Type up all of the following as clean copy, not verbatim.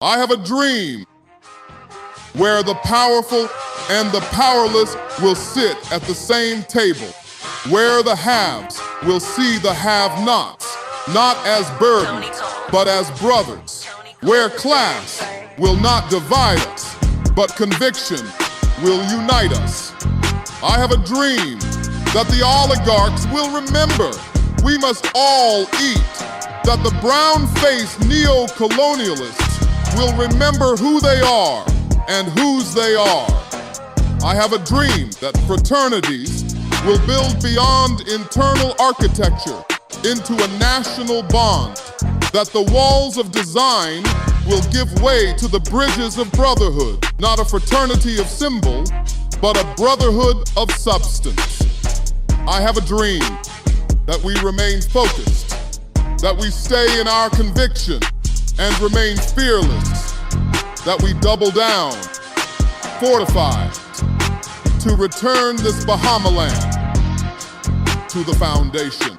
I have a dream where the powerful and the powerless will sit at the same table, where the haves will see the have-nots, not as burdens, but as brothers, where class will not divide us, but conviction will unite us. I have a dream that the oligarchs will remember we must all eat, that the brown-faced neo-colonialists will remember who they are and whose they are. I have a dream that fraternities will build beyond internal architecture into a national bond, that the walls of design will give way to the bridges of brotherhood, not a fraternity of symbol, but a brotherhood of substance. I have a dream that we remain focused, that we stay in our conviction and remain fearless, that we double down, fortified, to return this Bahamaland to the foundation.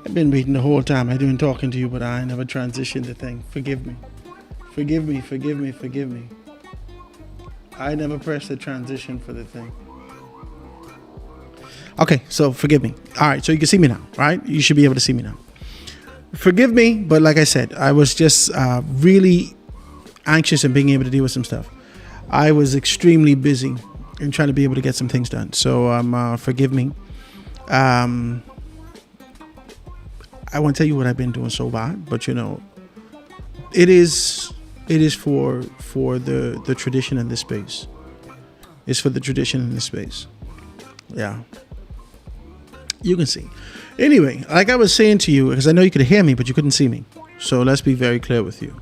I've been waiting the whole time. I've been talking to you, but I never transitioned the thing. Forgive me. Forgive me, forgive me, forgive me. I never pressed the transition for the thing. Okay, so forgive me. All right, so you can see me now, right? You should be able to see me now. Forgive me, but like I said, I was just really anxious and being able to deal with some stuff. I was extremely busy and trying to be able to get some things done. So forgive me. I won't tell you what I've been doing so bad, but you know, it is for the tradition in this space. It's for the tradition in this space. Yeah. You can see. Anyway, like I was saying to you, because I know you could hear me, but you couldn't see me. So let's be very clear with you.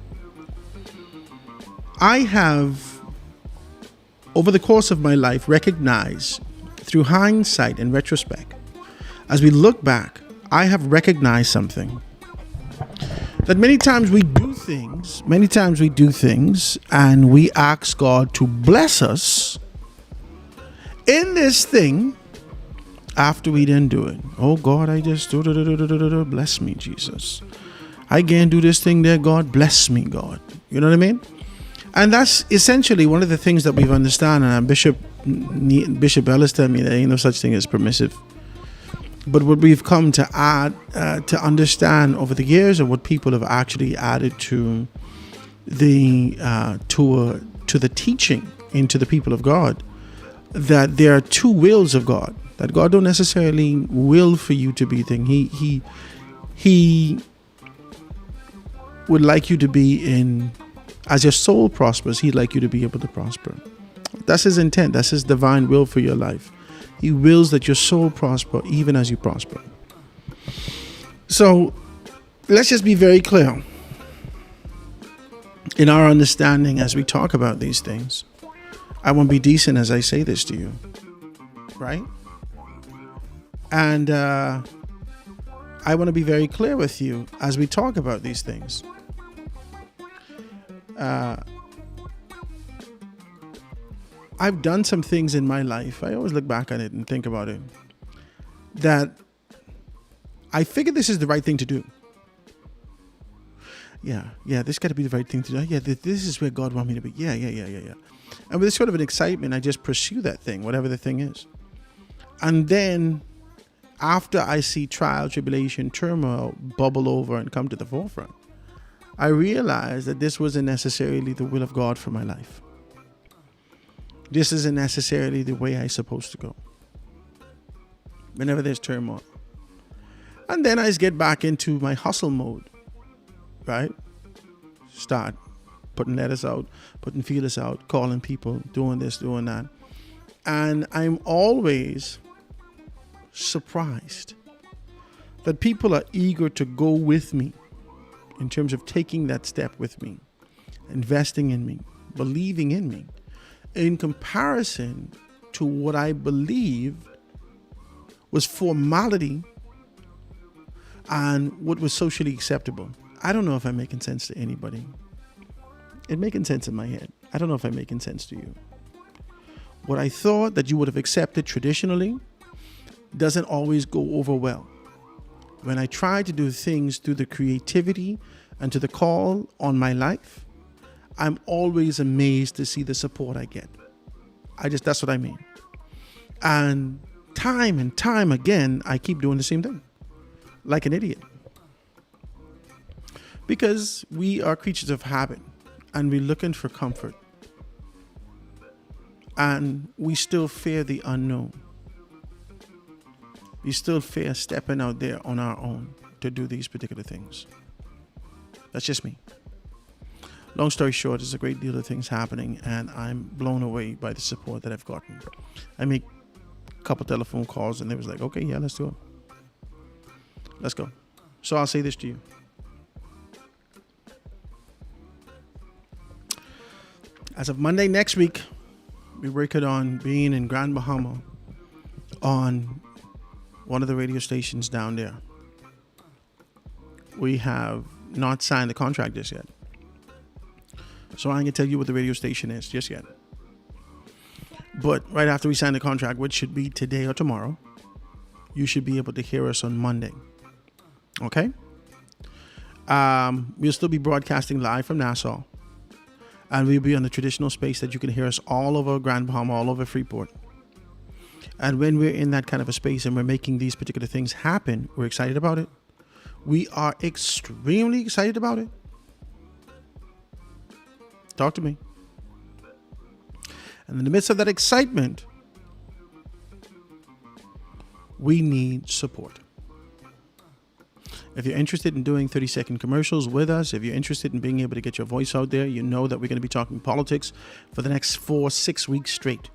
I have, over the course of my life, recognized through hindsight and retrospect, as we look back, I have recognized something. That many times we do things, and we ask God to bless us in this thing after we didn't do it. Oh God, I just bless me, Jesus. I can't do this thing there, God. Bless me, God. You know what I mean? And that's essentially one of the things that we've understood. And Bishop Ellis told me there ain't no such thing as permissive. But what we've come to add, to understand over the years, and what people have actually added to the teaching into the people of God, that there are two wills of God. That God don't necessarily will for you to be thing. He would like you to be in, as your soul prospers, he'd like you to be able to prosper. That's his intent. That's his divine will for your life. He wills that your soul prosper even as you prosper. So let's just be very clear in our understanding as we talk about these things. I won't be decent as I say this to you, right? And I want to be very clear with you as we talk about these things. I've done some things in my life. I always look back at it and think about it. That I figured this is the right thing to do. Yeah, this got to be the right thing to do. Yeah, this is where God wants me to be. Yeah. And with this sort of an excitement, I just pursue that thing, whatever the thing is. And then after I see trial, tribulation, turmoil bubble over and come to the forefront, I realize that this wasn't necessarily the will of God for my life. This isn't necessarily the way I'm supposed to go whenever there's turmoil. And then I just get back into my hustle mode, right? Start putting letters out, putting feelers out, calling people, doing this, doing that. And I'm always surprised that people are eager to go with me in terms of taking that step with me, investing in me, believing in me, in comparison to what I believed was formality and what was socially acceptable. I don't know if I'm making sense to anybody. It's making sense in my head. I don't know if I'm making sense to you. What I thought that you would have accepted traditionally doesn't always go over well. When I try to do things through the creativity and to the call on my life, I'm always amazed to see the support I get. That's what I mean. And time again, I keep doing the same thing, like an idiot. Because we are creatures of habit and we're looking for comfort. And we still fear the unknown. We still fear stepping out there on our own to do these particular things. That's just me. Long story short, there's a great deal of things happening and I'm blown away by the support that I've gotten. I make a couple telephone calls and they was like, okay, yeah, let's do it. Let's go. So I'll say this to you. As of Monday next week, we're working on being in Grand Bahama on one of the radio stations down there. We have not signed the contract just yet. So I ain't gonna tell you what the radio station is just yet. But right after we sign the contract, which should be today or tomorrow, you should be able to hear us on Monday. Okay? We'll still be broadcasting live from Nassau. And we'll be on the traditional space that you can hear us all over Grand Bahama, all over Freeport. And when we're in that kind of a space and we're making these particular things happen, we're excited about it. We are extremely excited about it. Talk to me. And in the midst of that excitement, we need support. If you're interested in doing 30-second commercials with us, if you're interested in being able to get your voice out there, you know that we're going to be talking politics for the next 4-6 weeks straight.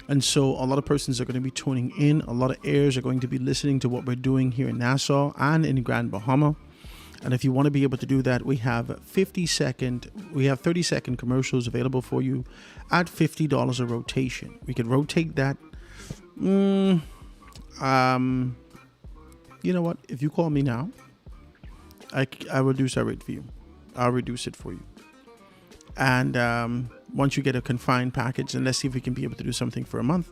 And so a lot of persons are going to be tuning in. A lot of heirs are going to be listening to what we're doing here in Nassau and in Grand Bahama. And if you want to be able to do that, we have 30-second commercials available for you at $50 a rotation. We could rotate that. You know what? If you call me now, I reduce that rate for you. I'll reduce it for you. And once you get a confined package, and let's see if we can be able to do something for a month.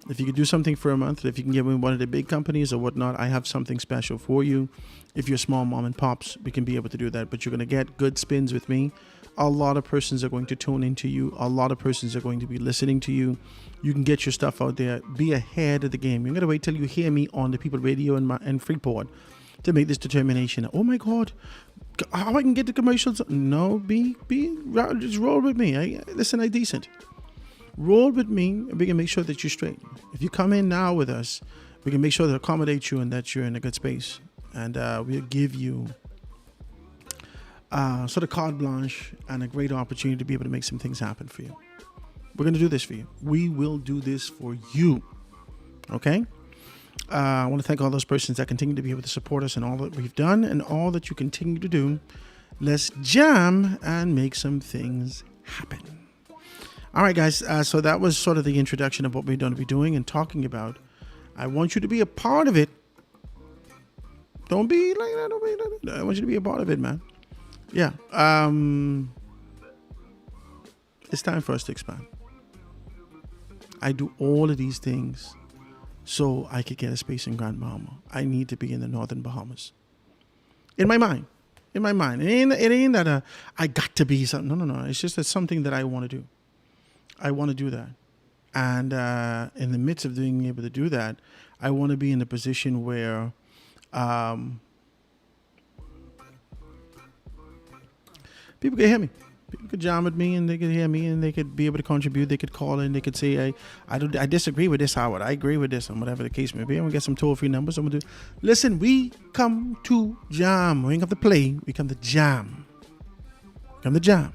If you could do something for a month, if you can get with one of the big companies or whatnot, I have something special for you. If you're small mom and pops, we can be able to do that. But you're going to get good spins with me. A lot of persons are going to tune into you. A lot of persons are going to be listening to you. You can get your stuff out there. Be ahead of the game. You're going to wait till you hear me on the People Radio and Freeport to make this determination. Oh my God, how I can get the commercials? No, just roll with me. Listen, I decent. Roll with me, and we can make sure that you're straight. If you come in now with us, we can make sure to accommodate you and that you're in a good space. And we'll give you sort of carte blanche and a great opportunity to be able to make some things happen for you. We're going to do this for you. We will do this for you. Okay? I want to thank all those persons that continue to be able to support us in all that we've done and all that you continue to do. Let's jam and make some things happen. All right, guys. So that was sort of the introduction of what we're going to be doing and talking about. I want you to be a part of it. Don't be like that. I want you to be a part of it, man. Yeah. It's time for us to expand. I do all of these things so I could get a space in Grand Bahama. I need to be in the Northern Bahamas. In my mind. It ain't that I got to be something. No. It's just that something that I want to do. I want to do that. And in the midst of being able to do that, I want to be in a position where people can hear me. People could jam with me and they could hear me and they could be able to contribute. They could call in. They could say, I disagree with this, Howard. I agree with this, and whatever the case may be. I'm going to get some toll-free numbers. I'm going to do. Listen, we come to jam. We ain't come to play. We come to jam. We come to jam.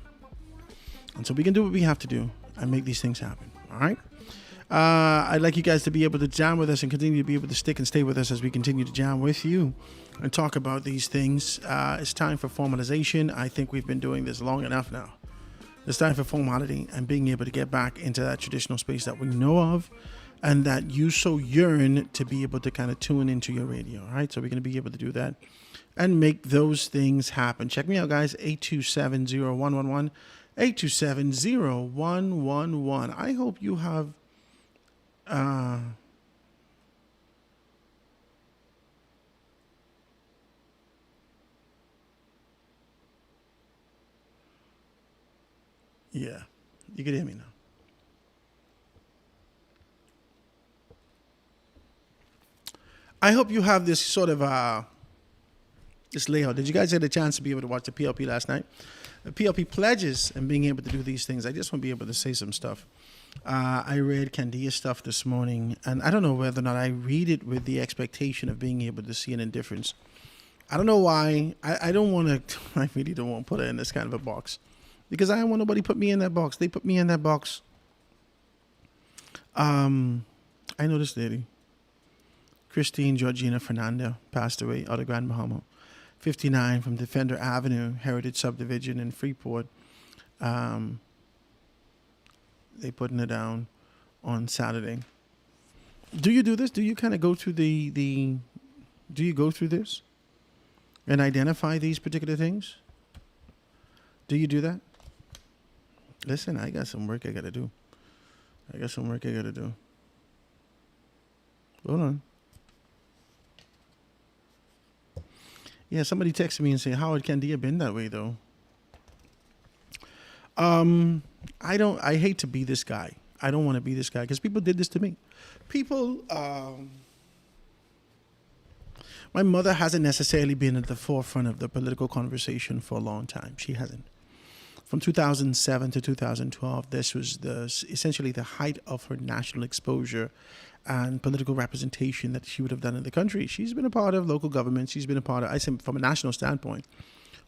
And so we can do what we have to do and make these things happen. All right? I'd like you guys to be able to jam with us and continue to be able to stick and stay with us as we continue to jam with you and talk about these things. It's time for formalization. I think we've been doing this long enough now. It's time for formality and being able to get back into that traditional space that we know of and that you so yearn to be able to kind of tune into your radio. All right, so we're going to be able to do that and make those things happen. Check me out, guys, 827-0111, 827-0111. I hope you have yeah, you can hear me now. I hope you have this sort of this layout. Did you guys get a chance to be able to watch the PLP last night? The PLP pledges and being able to do these things. I just want to be able to say some stuff. I read Candia's stuff this morning, and I don't know whether or not I read it with the expectation of being able to see an indifference. I don't know why. I don't want to. I really don't want to put her in this kind of a box because I don't want nobody put me in that box. They put me in that box. I know this lady, Christine Georgina Fernanda, passed away out of Grand Bahama, 59 from Defender Avenue, Heritage Subdivision in Freeport. They putting it down on Saturday. Do you do this? Do you kind of go through do you go through this and identify these particular things? Do you do that? Listen, I got some work I got to do. Hold on. Yeah, somebody texted me and said, Howard, Candia been that way though? I hate to be this guy. I don't want to be this guy because people did this to me. People, my mother hasn't necessarily been at the forefront of the political conversation for a long time. She hasn't. From 2007 to 2012, this was essentially the height of her national exposure and political representation that she would have done in the country. She's been a part of local government. She's been a part of, I say from a national standpoint,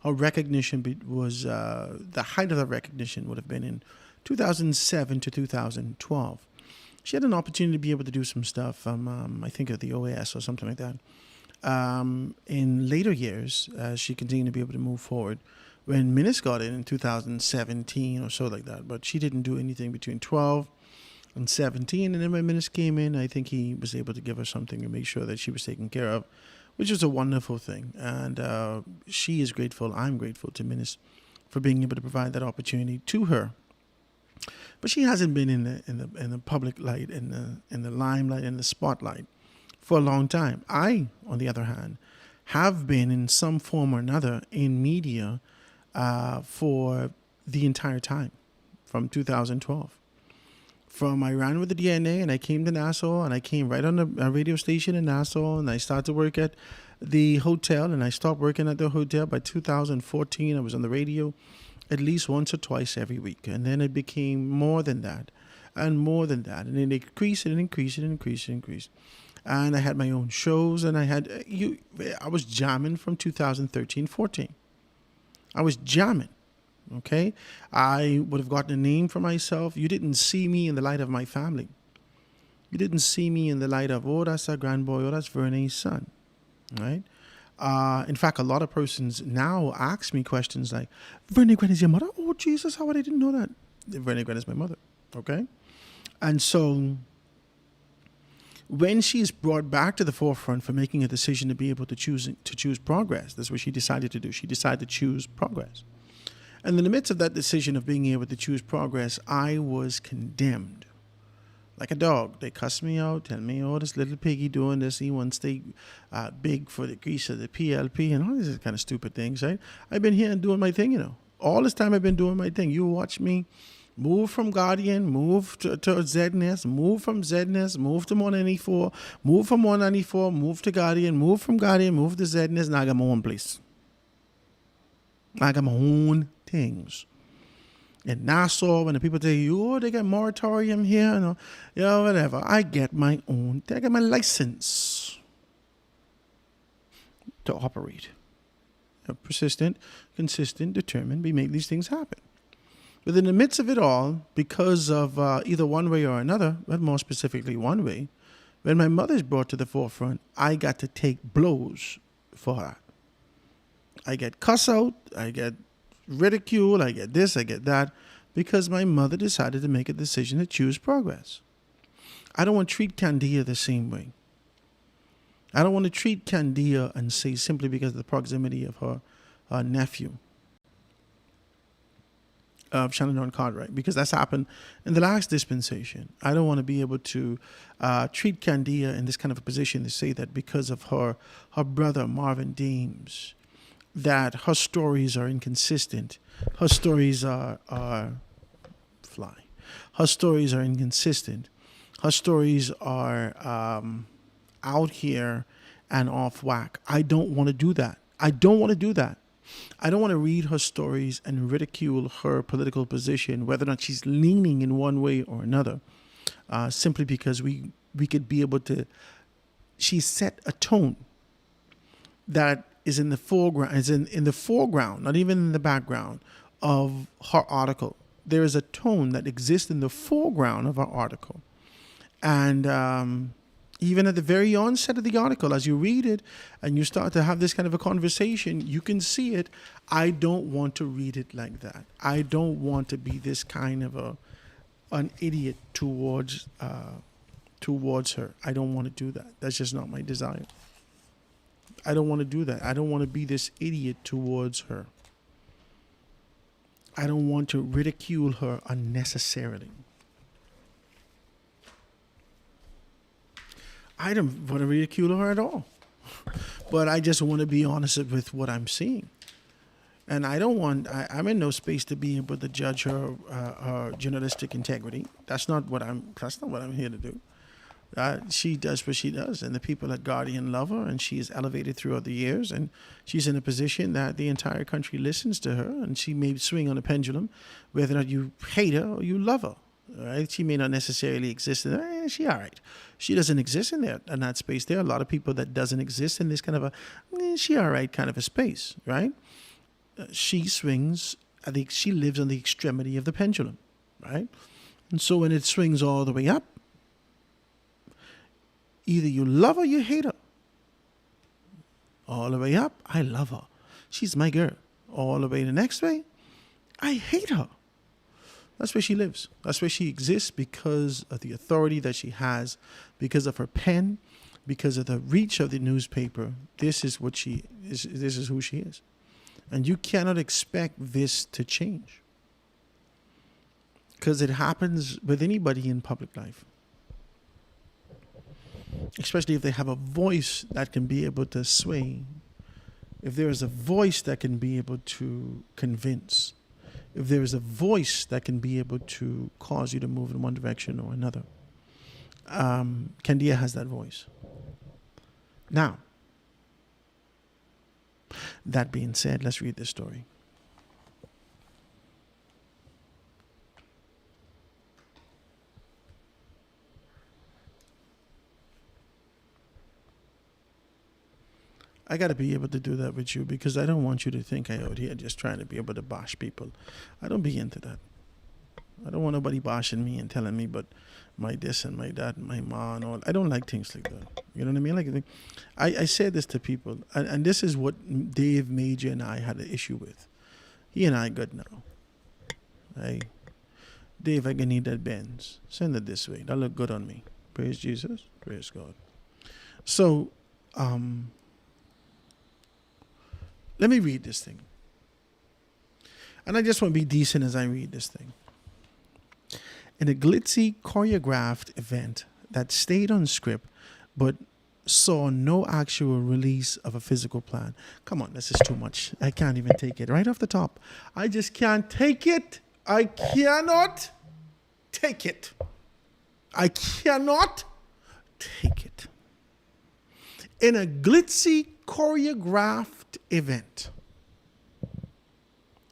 her recognition was, the height of the recognition would have been in 2007 to 2012. She had an opportunity to be able to do some stuff, I think at the OAS or something like that. In later years, she continued to be able to move forward. When Minnis got in 2017 or so like that, but she didn't do anything between 12 and 17. And then when Minnis came in, I think he was able to give her something to make sure that she was taken care of, which was a wonderful thing. And she is grateful. I'm grateful to Minnis for being able to provide that opportunity to her. But she hasn't been in the public light, in the limelight, in the spotlight for a long time. I, on the other hand, have been in some form or another in media for the entire time, from 2012. I ran with the DNA and I came to Nassau, and I came right on a radio station in Nassau, and I started to work at the hotel, and I stopped working at the hotel. By 2014, I was on the radio at least once or twice every week. And then it became more than that and more than that. And it increased and increased and increased and increased. And I had my own shows, and I was jamming from 2013-14. I was jamming, okay? I would have gotten a name for myself. You didn't see me in the light of my family. You didn't see me in the light of, oh, that's our grandboy, oh, that's Verne's son, right? In fact, a lot of persons now ask me questions like, Verne Gwen is your mother? Oh, Jesus, how would I didn't know that? Verne Gwen is my mother, okay? And so when she is brought back to the forefront for making a decision to be able to choose progress, that's what she decided to do. She decided to choose progress. And in the midst of that decision of being able to choose progress, I was condemned. Like a dog. They cuss me out, tell me, oh, this little piggy doing this, he wants to stay big for the grease of the PLP, and all these kind of stupid things, right? I've been here and doing my thing, All this time I've been doing my thing. You watch me move from Guardian, move to ZNS, move from ZNS, move to 194, move from 194, move to Guardian, move from Guardian, move to ZNS. Now I got my own place. I got my own things. In Nassau, when the people tell you, oh, they got moratorium here, whatever. I get my own. I got my license to operate. Persistent, consistent, determined. We make these things happen. But in the midst of it all, because of either one way or another, but more specifically one way, when my mother's brought to the forefront, I got to take blows for her. I get cuss out, I get ridicule, I get this, I get that, because my mother decided to make a decision to choose progress. I don't want to treat Candia the same way. I don't want to treat Candia and say simply because of the proximity of her nephew, Shannon Cartwright, because that's happened in the last dispensation. I don't want to be able to treat Candia in this kind of a position to say that because of her brother Marvin Dames, that her stories are inconsistent. Her stories are fly. Her stories are inconsistent. Her stories are out here and off whack. I don't want to do that. I don't want to do that. I don't want to read her stories and ridicule her political position, whether or not she's leaning in one way or another, simply because we could be able to. She set a tone that is in the foreground, is in the foreground, not even in the background of her article. There is a tone that exists in the foreground of her article. And even at the very onset of the article, as you read it and you start to have this kind of a conversation, you can see it. I don't want to read it like that. I don't want to be this kind of an idiot towards her. I don't want to do that. That's just not my desire. I don't want to do that. I don't want to be this idiot towards her. I don't want to ridicule her unnecessarily. I don't want to ridicule her at all. But I just want to be honest with what I'm seeing. And I don't want, I'm in no space to be able to judge her journalistic integrity. That's not what I'm here to do. She does what she does, and the people at Guardian love her, and she is elevated throughout the years, and she's in a position that the entire country listens to her, and she may swing on a pendulum, whether or not you hate her or you love her. Right? She may not necessarily exist in there. She all right. She doesn't exist in that space. There are a lot of people that doesn't exist in this kind of she all right kind of a space, right? She swings. I think she lives on the extremity of the pendulum, right? And so when it swings all the way up, either you love her or you hate her. All the way up, I love her. She's my girl. All the way the next way, I hate her. That's where she lives. That's where she exists because of the authority that she has, because of her pen, because of the reach of the newspaper. This is what she is. This is who she is. And you cannot expect this to change, because it happens with anybody in public life, especially if they have a voice that can be able to sway, if there is a voice that can be able to convince, if there is a voice that can be able to cause you to move in one direction or another. Candia has that voice. Now, that being said, let's read this story. I got to be able to do that with you, because I don't want you to think I out here just trying to be able to bash people. I don't be into that. I don't want nobody bashing me and telling me but my this and my that and my ma and all. I don't like things like that. You know what I mean? Like, I say this to people, and this is what Dave Major and I had an issue with. He and I good now. Hey, Dave, I can need that Benz. Send it this way. That look good on me. Praise Jesus. Praise God. So, let me read this thing. And I just want to be decent as I read this thing. In a glitzy, choreographed event that stayed on script but saw no actual release of a physical plan. Come on, this is too much. I can't even take it. Right off the top. I just can't take it. I cannot take it. I cannot take it. In a glitzy, choreographed event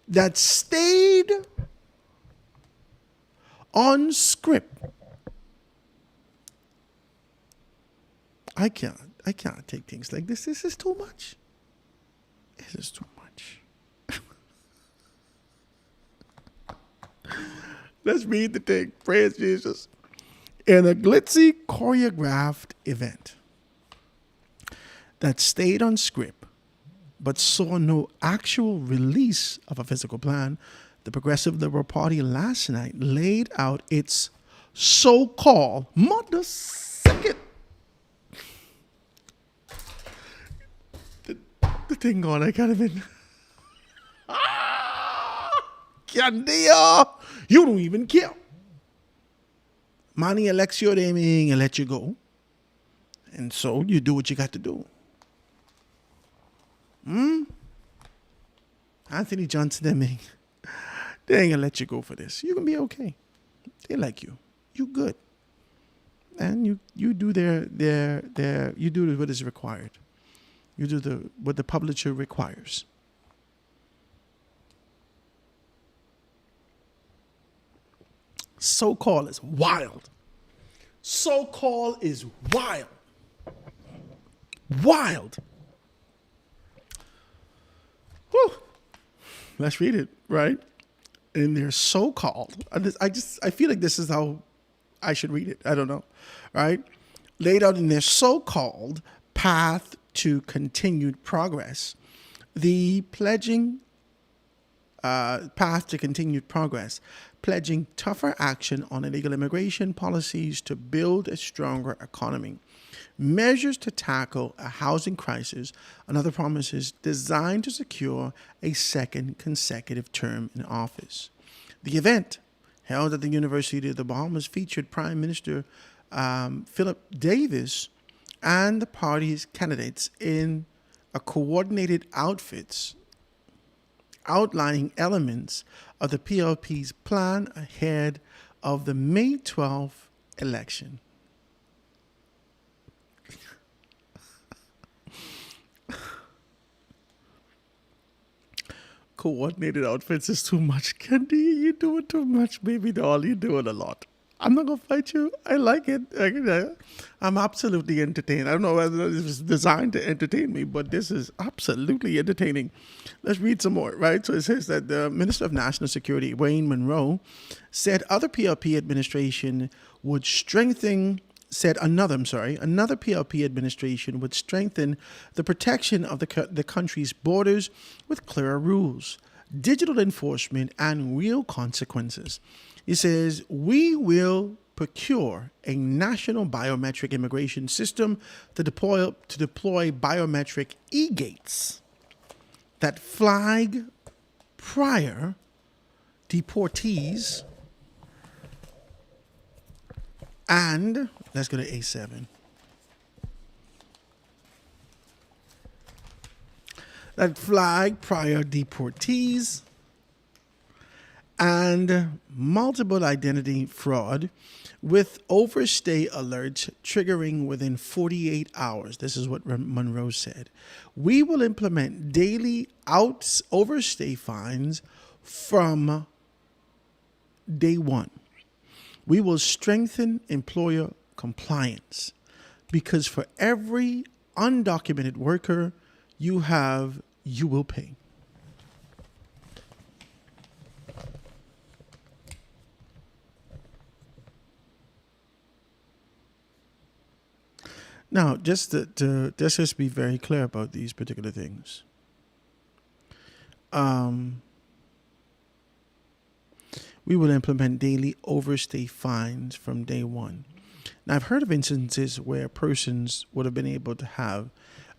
that stayed on script, I can't take things like this. This is too much. This is too much. Let's read the thing. Praise Jesus. In a glitzy, choreographed event that stayed on script but saw no actual release of a physical plan, the Progressive Liberal Party last night laid out its so-called mother second. The thing going, I can't even. Candia, you don't even care. Manny elects you, they may let you go. And so you do what you got to do. Anthony Johnson, they ain't gonna let you go for this. You can be okay. They like you. You good. And you do you do what is required. You do what the publisher requires. So-called is wild. So-called is wild. Wild. Whew. Let's read it, right? In their so-called, I feel like this is how I should read it. I don't know, right? Laid out in their so-called path to continued progress, the pledging path to continued progress, pledging tougher action on illegal immigration policies to build a stronger economy, measures to tackle a housing crisis, and other promises designed to secure a second consecutive term in office. The event, held at the University of the Bahamas, featured Prime Minister Philip Davis and the party's candidates in a coordinated outfits outlining elements of the PLP's plan ahead of the May 12th election. Coordinated outfits is too much. Candy, you're doing too much, baby doll. You're doing a lot. I'm not going to fight you. I like it. I'm absolutely entertained. I don't know whether this was designed to entertain me, but this is absolutely entertaining. Let's read some more, right? So it says that the Minister of National Security, Wayne Monroe, said other PLP administration would strengthen another PLP administration would strengthen the protection of the country's borders with clearer rules, digital enforcement, and real consequences. He says, we will procure a national biometric immigration system to deploy biometric e-gates that flag prior deportees and let's go to A7. That flag prior deportees and multiple identity fraud with overstay alerts triggering within 48 hours. This is what Monroe said. We will implement daily overstay fines from day one. We will strengthen employer compliance because for every undocumented worker you have, you will pay. Now, just to just be very clear about these particular things. We will implement daily overstay fines from day one. Now, I've heard of instances where persons would have been able to have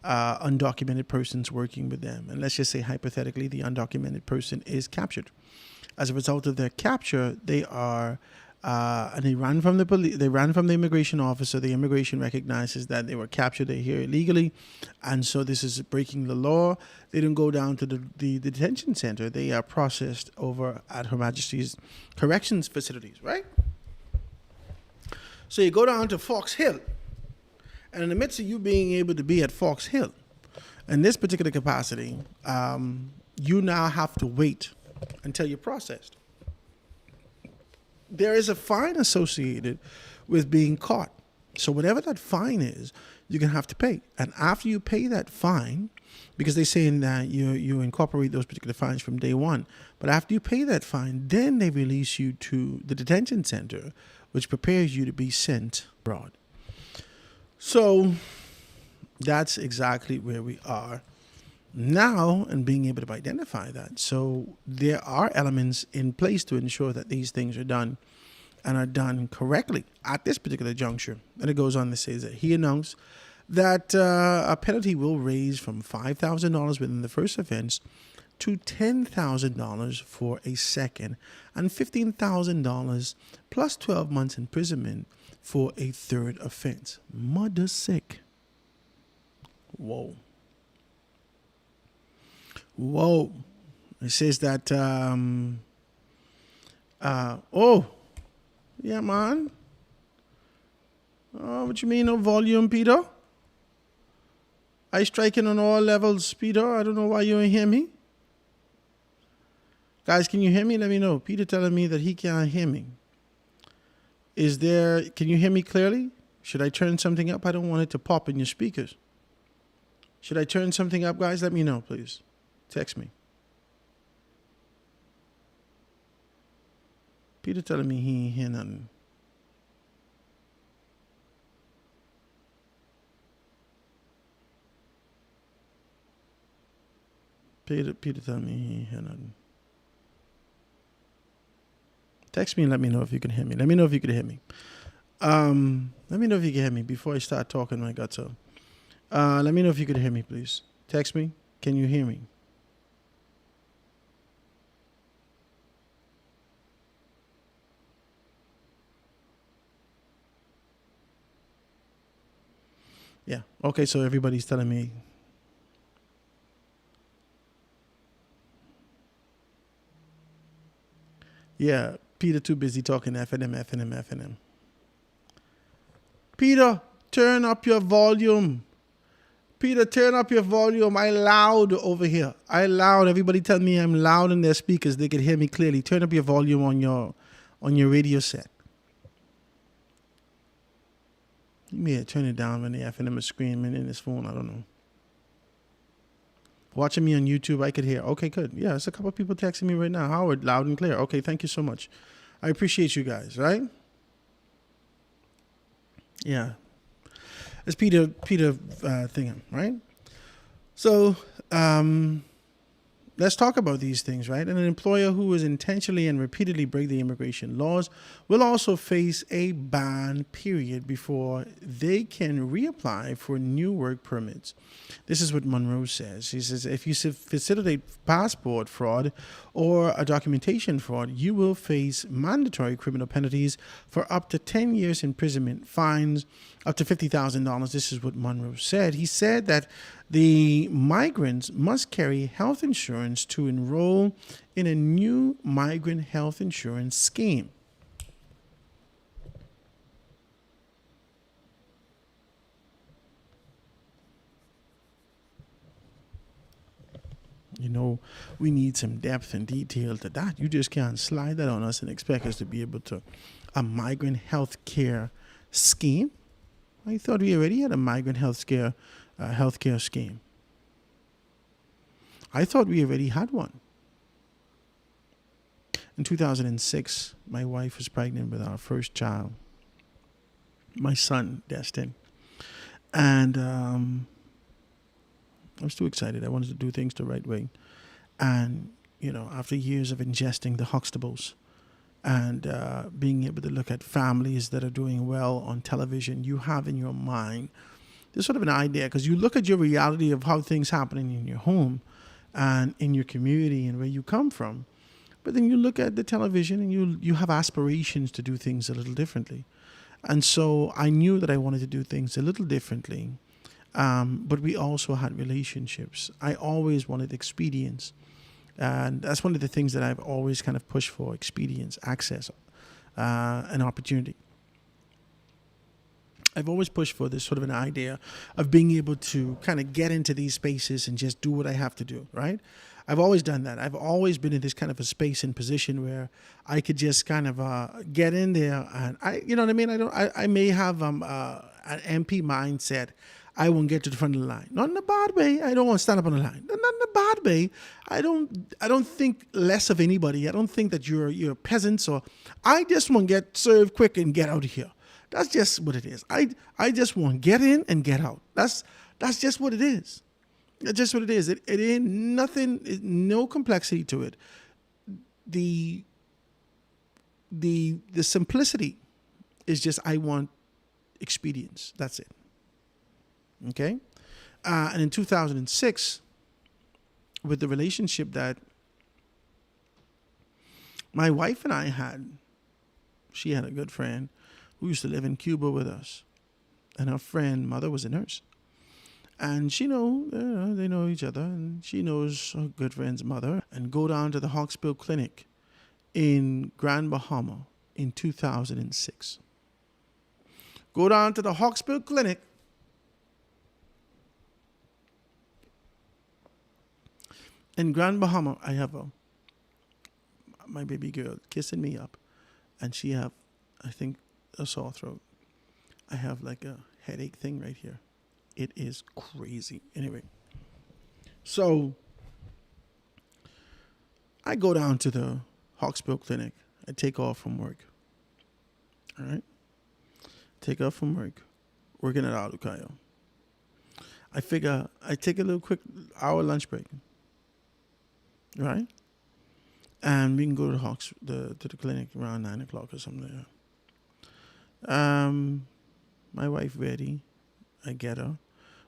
undocumented persons working with them. And let's just say, hypothetically, the undocumented person is captured. As a result of their capture, they are, and they ran from the police, they ran from the immigration officer. The immigration recognizes that they were captured, they're here illegally. And so this is breaking the law. They don't go down to the detention center. They are processed over at Her Majesty's corrections facilities, right? So you go down to Fox Hill. And in the midst of you being able to be at Fox Hill, in this particular capacity, you now have to wait until you're processed. There is a fine associated with being caught. So whatever that fine is, you're going to have to pay. And after you pay that fine, because they're saying that you incorporate those particular fines from day one, but after you pay that fine, then they release you to the detention center, which prepares you to be sent abroad. So that's exactly where we are now and being able to identify that. So there are elements in place to ensure that these things are done and are done correctly at this particular juncture. And it goes on to say that he announced that a penalty will raise from $5,000 within the first offense to $10,000 for a second and $15,000 plus 12 months imprisonment for a third offense. Mother sick. Whoa. It says that, yeah, man. Oh, what you mean, no volume, Peter? I striking on all levels, Peter. I don't know why you ain't hear me. Guys, can you hear me? Let me know. Peter telling me that he can't hear me. Can you hear me clearly? Should I turn something up? I don't want it to pop in your speakers. Should I turn something up, guys? Let me know, please. Text me. Peter telling me he ain't hear nothing. Peter telling me he ain't hear nothing. Text me and let me know if you can hear me. Let me know if you can hear me. Let me know if you can hear me before I start talking my guts out. Let me know if you can hear me, please. Text me. Can you hear me? Yeah. Okay, so everybody's telling me Yeah, Peter too busy talking FNM, FNM, FNM. Peter, turn up your volume. Peter, turn up your volume. I loud over here. I loud. Everybody tell me I'm loud in their speakers. They can hear me clearly. Turn up your volume on your radio set. You may turn it down when the FNM is screaming in his phone. I don't know. Watching me on YouTube, I could hear. Okay, good. Yeah, there's a couple of people texting me right now. Howard, loud and clear. Okay, thank you so much. I appreciate you guys, right? Yeah. It's Peter Thingham, right? So let's talk about these things, right? And an employer who is intentionally and repeatedly break the immigration laws will also face a ban period before they can reapply for new work permits. This is what Monroe says. He says, if you facilitate passport fraud or a documentation fraud, you will face mandatory criminal penalties for up to 10 years imprisonment, fines up to $50,000. This is what Monroe said. He said that the migrants must carry health insurance to enroll in a new migrant health insurance scheme. You know, we need some depth and detail to that. You just can't slide that on us and expect us to be able to. A migrant health care scheme? I thought we already had a migrant healthcare scheme. I thought we already had one. In 2006, my wife was pregnant with our first child, my son, Destin. And I was too excited. I wanted to do things the right way. And, you know, after years of ingesting the Huxtables and being able to look at families that are doing well on television, you have in your mind, there's sort of an idea, because you look at your reality of how things happening in your home and in your community and where you come from. But then you look at the television and you have aspirations to do things a little differently. And so I knew that I wanted to do things a little differently. But we also had relationships. I always wanted expedience. And that's one of the things that I've always kind of pushed for: expedience, access, and opportunity. I've always pushed for this sort of an idea of being able to kind of get into these spaces and just do what I have to do, right? I've always done that. I've always been in this kind of a space and position where I could just kind of get in there, and you know what I mean? I may have an MP mindset. I won't get to the front of the line. Not in a bad way. I don't want to stand up on the line. Not in a bad way. I don't think less of anybody. I don't think that you're peasants, or I just want to get served quick and get out of here. That's just what it is. I just want to get in and get out. That's just what it is. That's just what it is. It ain't nothing, no complexity to it. The simplicity is just, I want expedience. That's it. Okay? And in 2006, with the relationship that my wife and I had, she had a good friend who used to live in Cuba with us. And her friend, mother, was a nurse. And they know each other, and she knows her good friend's mother, and go down to the Hawksbill Clinic in Grand Bahama in 2006. Go down to the Hawksbill Clinic in Grand Bahama. I have my baby girl kissing me up, and she have, I think, a sore throat. I have like a headache thing right here. It is crazy. Anyway, so I go down to the Hawksbill Clinic. I take off from work. All right? Take off from work. Working at Alucayo. I figure I take a little quick hour lunch break. Right? And we can go to the clinic around 9 o'clock or something like that. My wife ready. I get her.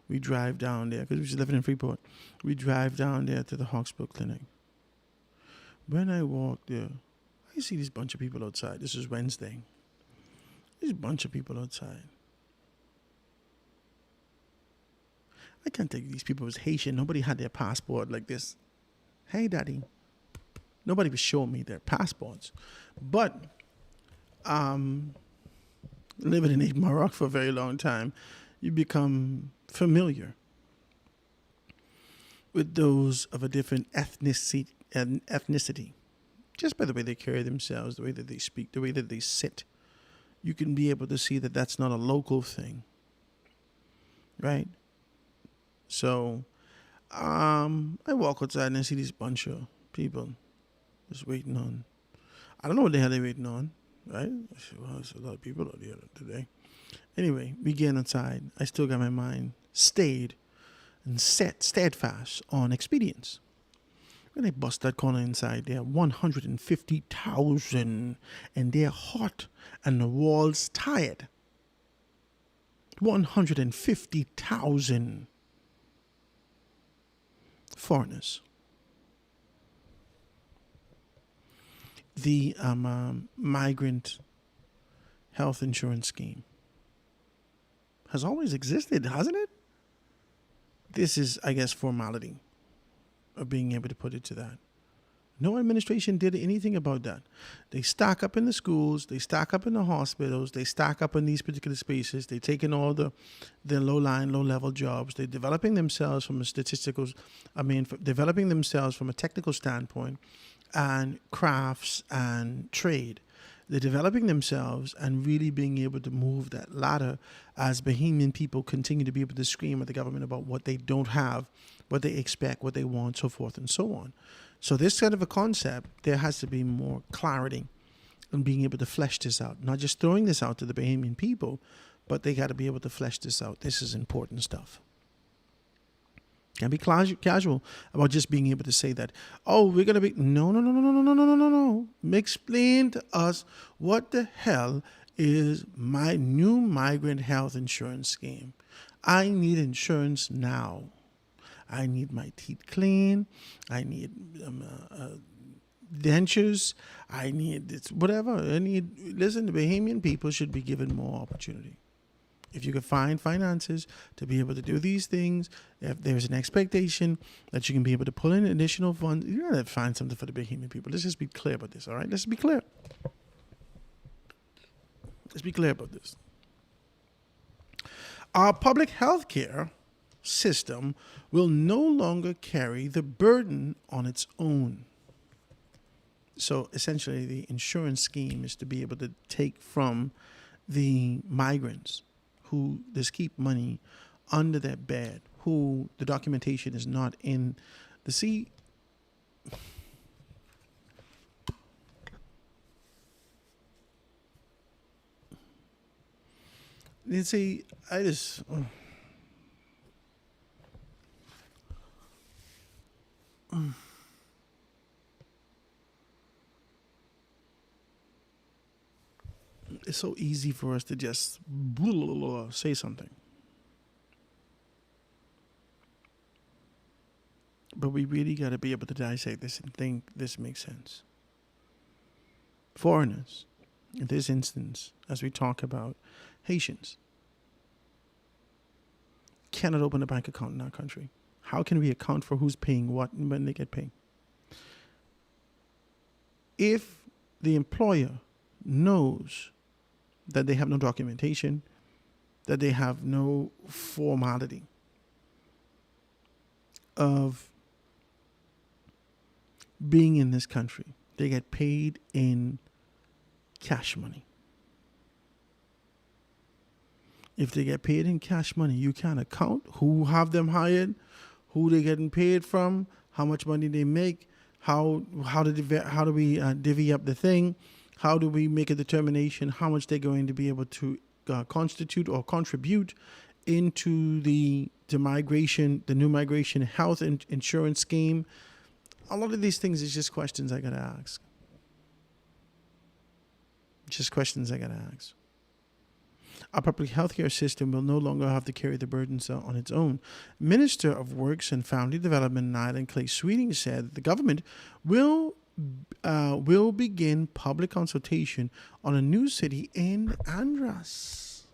We drive down there, because she's living in Freeport. We drive down there to the Hawksbill Clinic. When I walk there, I see this bunch of people outside. This is Wednesday. There's a bunch of people outside. I can't think these people was Haitian. Nobody had their passport like this. Hey, daddy. Nobody was showing me their passports. But living in Morocco for a very long time, you become familiar with those of a different ethnicity. Just by the way they carry themselves, the way that they speak, the way that they sit, you can be able to see that that's not a local thing, right? So, I walk outside and I see this bunch of people just waiting on. I don't know what the hell they're waiting on, right? I said, well, there's a lot of people out here today. Anyway, we get inside. I still got my mind stayed and steadfast on expedience. When they bust that corner inside, there are 150,000 and they're hot and the walls tired. 150,000 foreigners. The migrant health insurance scheme has always existed, hasn't it? This is, I guess, formality of being able to put it to that. No administration did anything about that. They stack up in the schools, they stack up in the hospitals, they stack up in these particular spaces. They're taking all the low-line, low-level jobs. They're developing themselves from a developing themselves from a technical standpoint and crafts and trade. They're developing themselves and really being able to move that ladder as Bahamian people continue to be able to scream at the government about what they don't have, what they expect, what they want, so forth and so on. So this kind of a concept, there has to be more clarity in being able to flesh this out. Not just throwing this out to the Bahamian people, but they got to be able to flesh this out. This is important stuff. Can't be casual about just being able to say that, oh, we're going to be, no. Explain to us what the hell is my new migrant health insurance scheme. I need insurance now. I need my teeth clean. I need dentures. I need whatever. Listen, the Bahamian people should be given more opportunity. If you can find finances to be able to do these things, if there's an expectation that you can be able to pull in additional funds, you're going to find something for the Bahamian people. Let's just be clear about this, all right? Let's be clear. Let's be clear about this. Our public health care system will no longer carry the burden on its own. So essentially, the insurance scheme is to be able to take from the migrants who just keep money under their bed, who the documentation is not in the sea. You see, I just... It's so easy for us to just say something. But we really got to be able to dissect this and think this makes sense. Foreigners, in this instance, as we talk about Haitians, cannot open a bank account in our country. How can we account for who's paying what and when they get paid? If the employer knows that they have no documentation, that they have no formality of being in this country, they get paid in cash money. If they get paid in cash money, you can account who have them hired, who they're getting paid from, how much money they make, how do we divvy up the thing, how do we make a determination how much they're going to be able to constitute or contribute into the new migration health insurance scheme. A lot of these things is just questions I got to ask. Just questions I got to ask. Our public healthcare system will no longer have to carry the burdens on its own. Minister of Works and Family Development Nyland Clay Sweeting said the government will begin public consultation on a new city in Andros.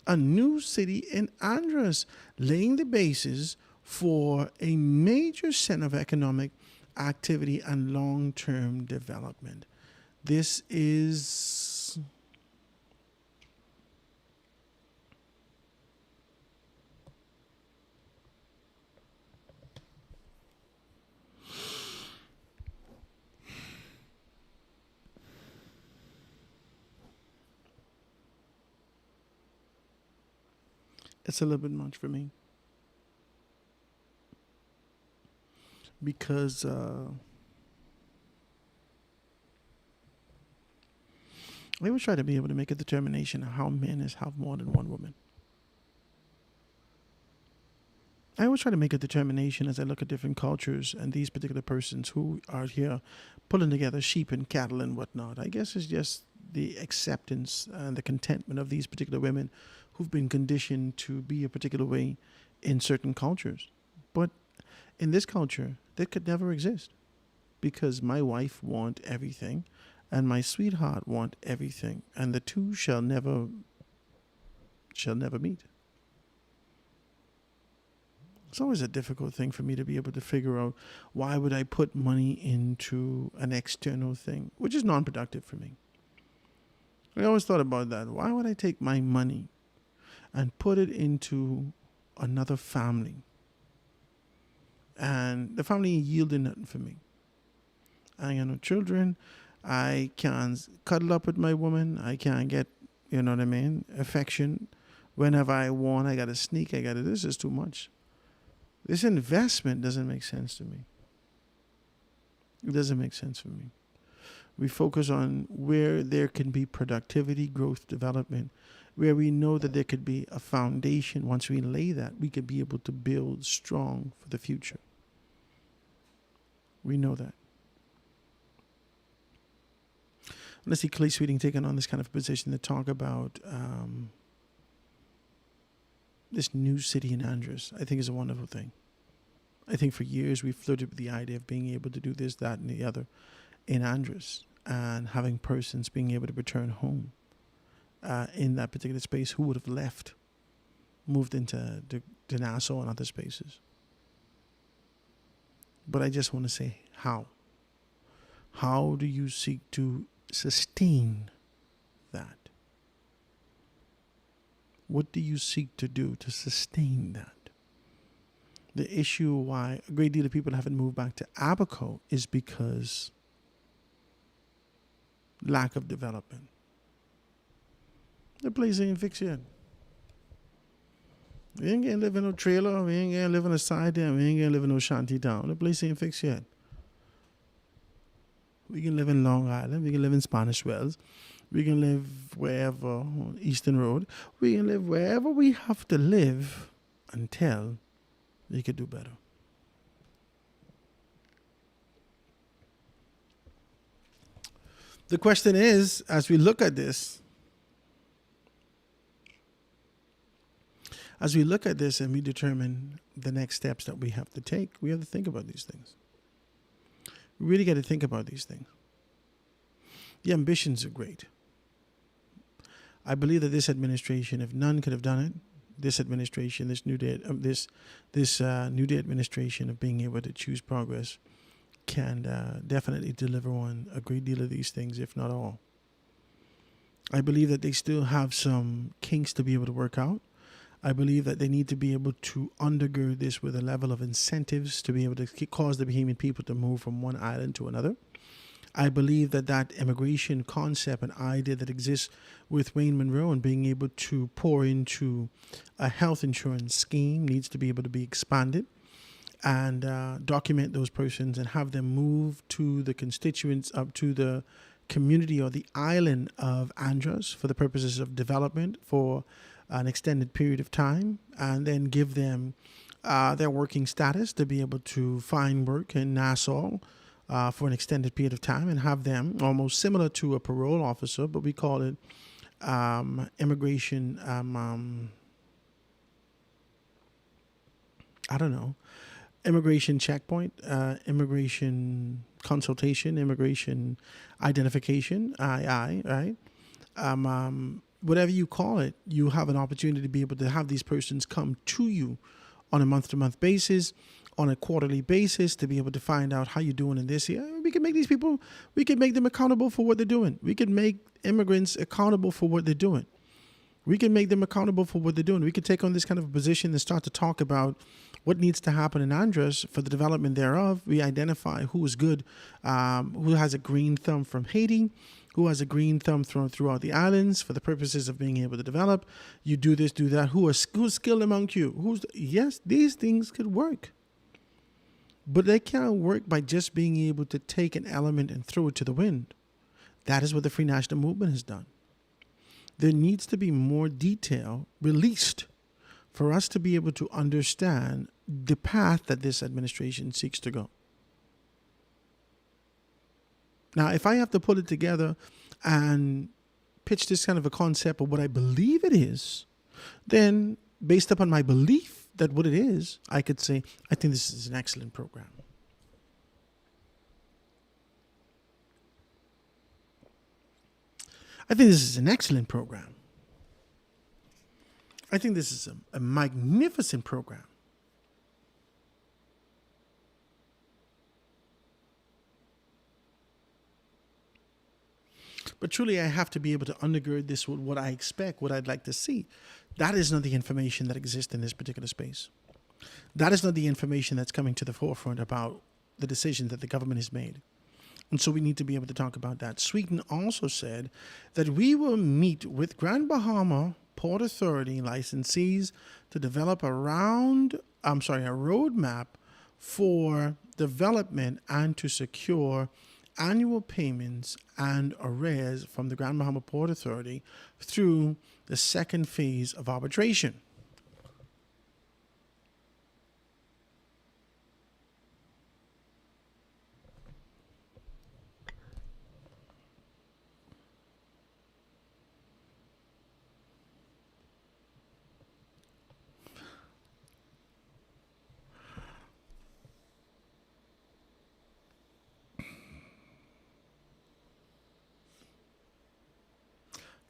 A new city in Andros, laying the basis for a major center of economic activity and long-term development. This is it's a little bit much for me because I always try to be able to make a determination of how men is have more than one woman. I always try to make a determination as I look at different cultures and these particular persons who are here pulling together sheep and cattle and whatnot. I guess it's just the acceptance and the contentment of these particular women who've been conditioned to be a particular way in certain cultures. But in this culture, that could never exist because my wife want everything and my sweetheart want everything, and the two shall never meet. It's always a difficult thing for me to be able to figure out why would I put money into an external thing, which is non-productive for me. I always thought about that. Why would I take my money and put it into another family? And the family ain't yielding nothing for me. I ain't got no children. I can't cuddle up with my woman. I can't get, affection. Whenever I want, I got to sneak. This is too much. This investment doesn't make sense to me. It doesn't make sense for me. We focus on where there can be productivity, growth, development, where we know that there could be a foundation. Once we lay that, we could be able to build strong for the future. We know that. Let's see Clay Sweeting taking on this kind of position to talk about this new city in Andros. I think is a wonderful thing. I think for years we flirted with the idea of being able to do this, that, and the other in Andros, and having persons being able to return home in that particular space who would have left, moved into Nassau and other spaces. But I just want to say how. How do you seek to sustain that? What do you seek to do to sustain that? The issue why a great deal of people haven't moved back to Abaco is because lack of development. The place ain't fixed yet. We ain't gonna live in no trailer. We ain't gonna live in a side there. We ain't gonna live in no shanty town. The place ain't fixed yet. We can live in Long Island. We can live in Spanish Wells. We can live wherever on Eastern Road. We can live wherever we have to live until we could do better. The question is, as we look at this, and we determine the next steps that we have to take, we have to think about these things. We really got to think about these things. The ambitions are great. I believe that this administration, if none could have done it, this administration, this New Day administration of being able to choose progress, can definitely deliver on a great deal of these things, if not all. I believe that they still have some kinks to be able to work out. I believe that they need to be able to undergird this with a level of incentives to be able to cause the Bahamian people to move from one island to another. I believe that immigration concept and idea that exists with Wayne Monroe and being able to pour into a health insurance scheme needs to be able to be expanded and document those persons and have them move to the constituents, up to the community or the island of Andros for the purposes of development for an extended period of time, and then give them their working status to be able to find work in Nassau for an extended period of time, and have them almost similar to a parole officer, but we call it immigration, immigration checkpoint, immigration consultation, immigration identification, right? Whatever you call it, you have an opportunity to be able to have these persons come to you on a month-to-month basis, on a quarterly basis, to be able to find out how you're doing in this year. We can make these people, we can make them accountable for what they're doing. We can make immigrants accountable for what they're doing. We can make them accountable for what they're doing. We can take on this kind of a position and start to talk about what needs to happen in Andros for the development thereof. We identify who is good, who has a green thumb from Haiti, who has a green thumb throughout the islands for the purposes of being able to develop. You do this, do that. Who's skilled among you? Yes, these things could work. But they can't work by just being able to take an element and throw it to the wind. That is what the Free National Movement has done. There needs to be more detail released for us to be able to understand the path that this administration seeks to go. Now, if I have to put it together and pitch this kind of a concept of what I believe it is, then based upon my belief that what it is, I could say, I think this is an excellent program. I think this is an excellent program. I think this is a magnificent program. But truly, I have to be able to undergird this with what I expect, what I'd like to see. That is not the information that exists in this particular space. That is not the information that's coming to the forefront about the decisions that the government has made. And so we need to be able to talk about that. Sweden also said that we will meet with Grand Bahama Port Authority licensees to develop a roadmap for development and to secure annual payments and arrears from the Grand Bahama Port Authority through the second phase of arbitration.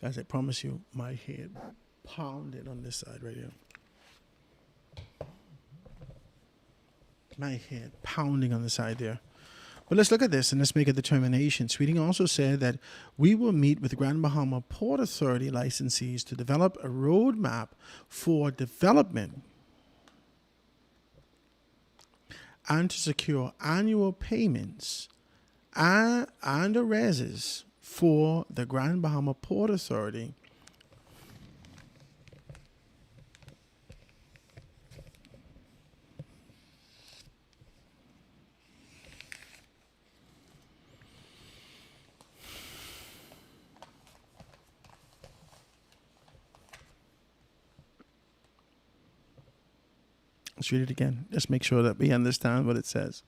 Guys, I promise you, my head pounded on this side right here. My head pounding on the side there. But let's look at this and let's make a determination. Sweden also said that we will meet with Grand Bahama Port Authority licensees to develop a roadmap for development and to secure annual payments and arrears for the Grand Bahama Port Authority Let's read it again. Let's make sure that we understand what it says.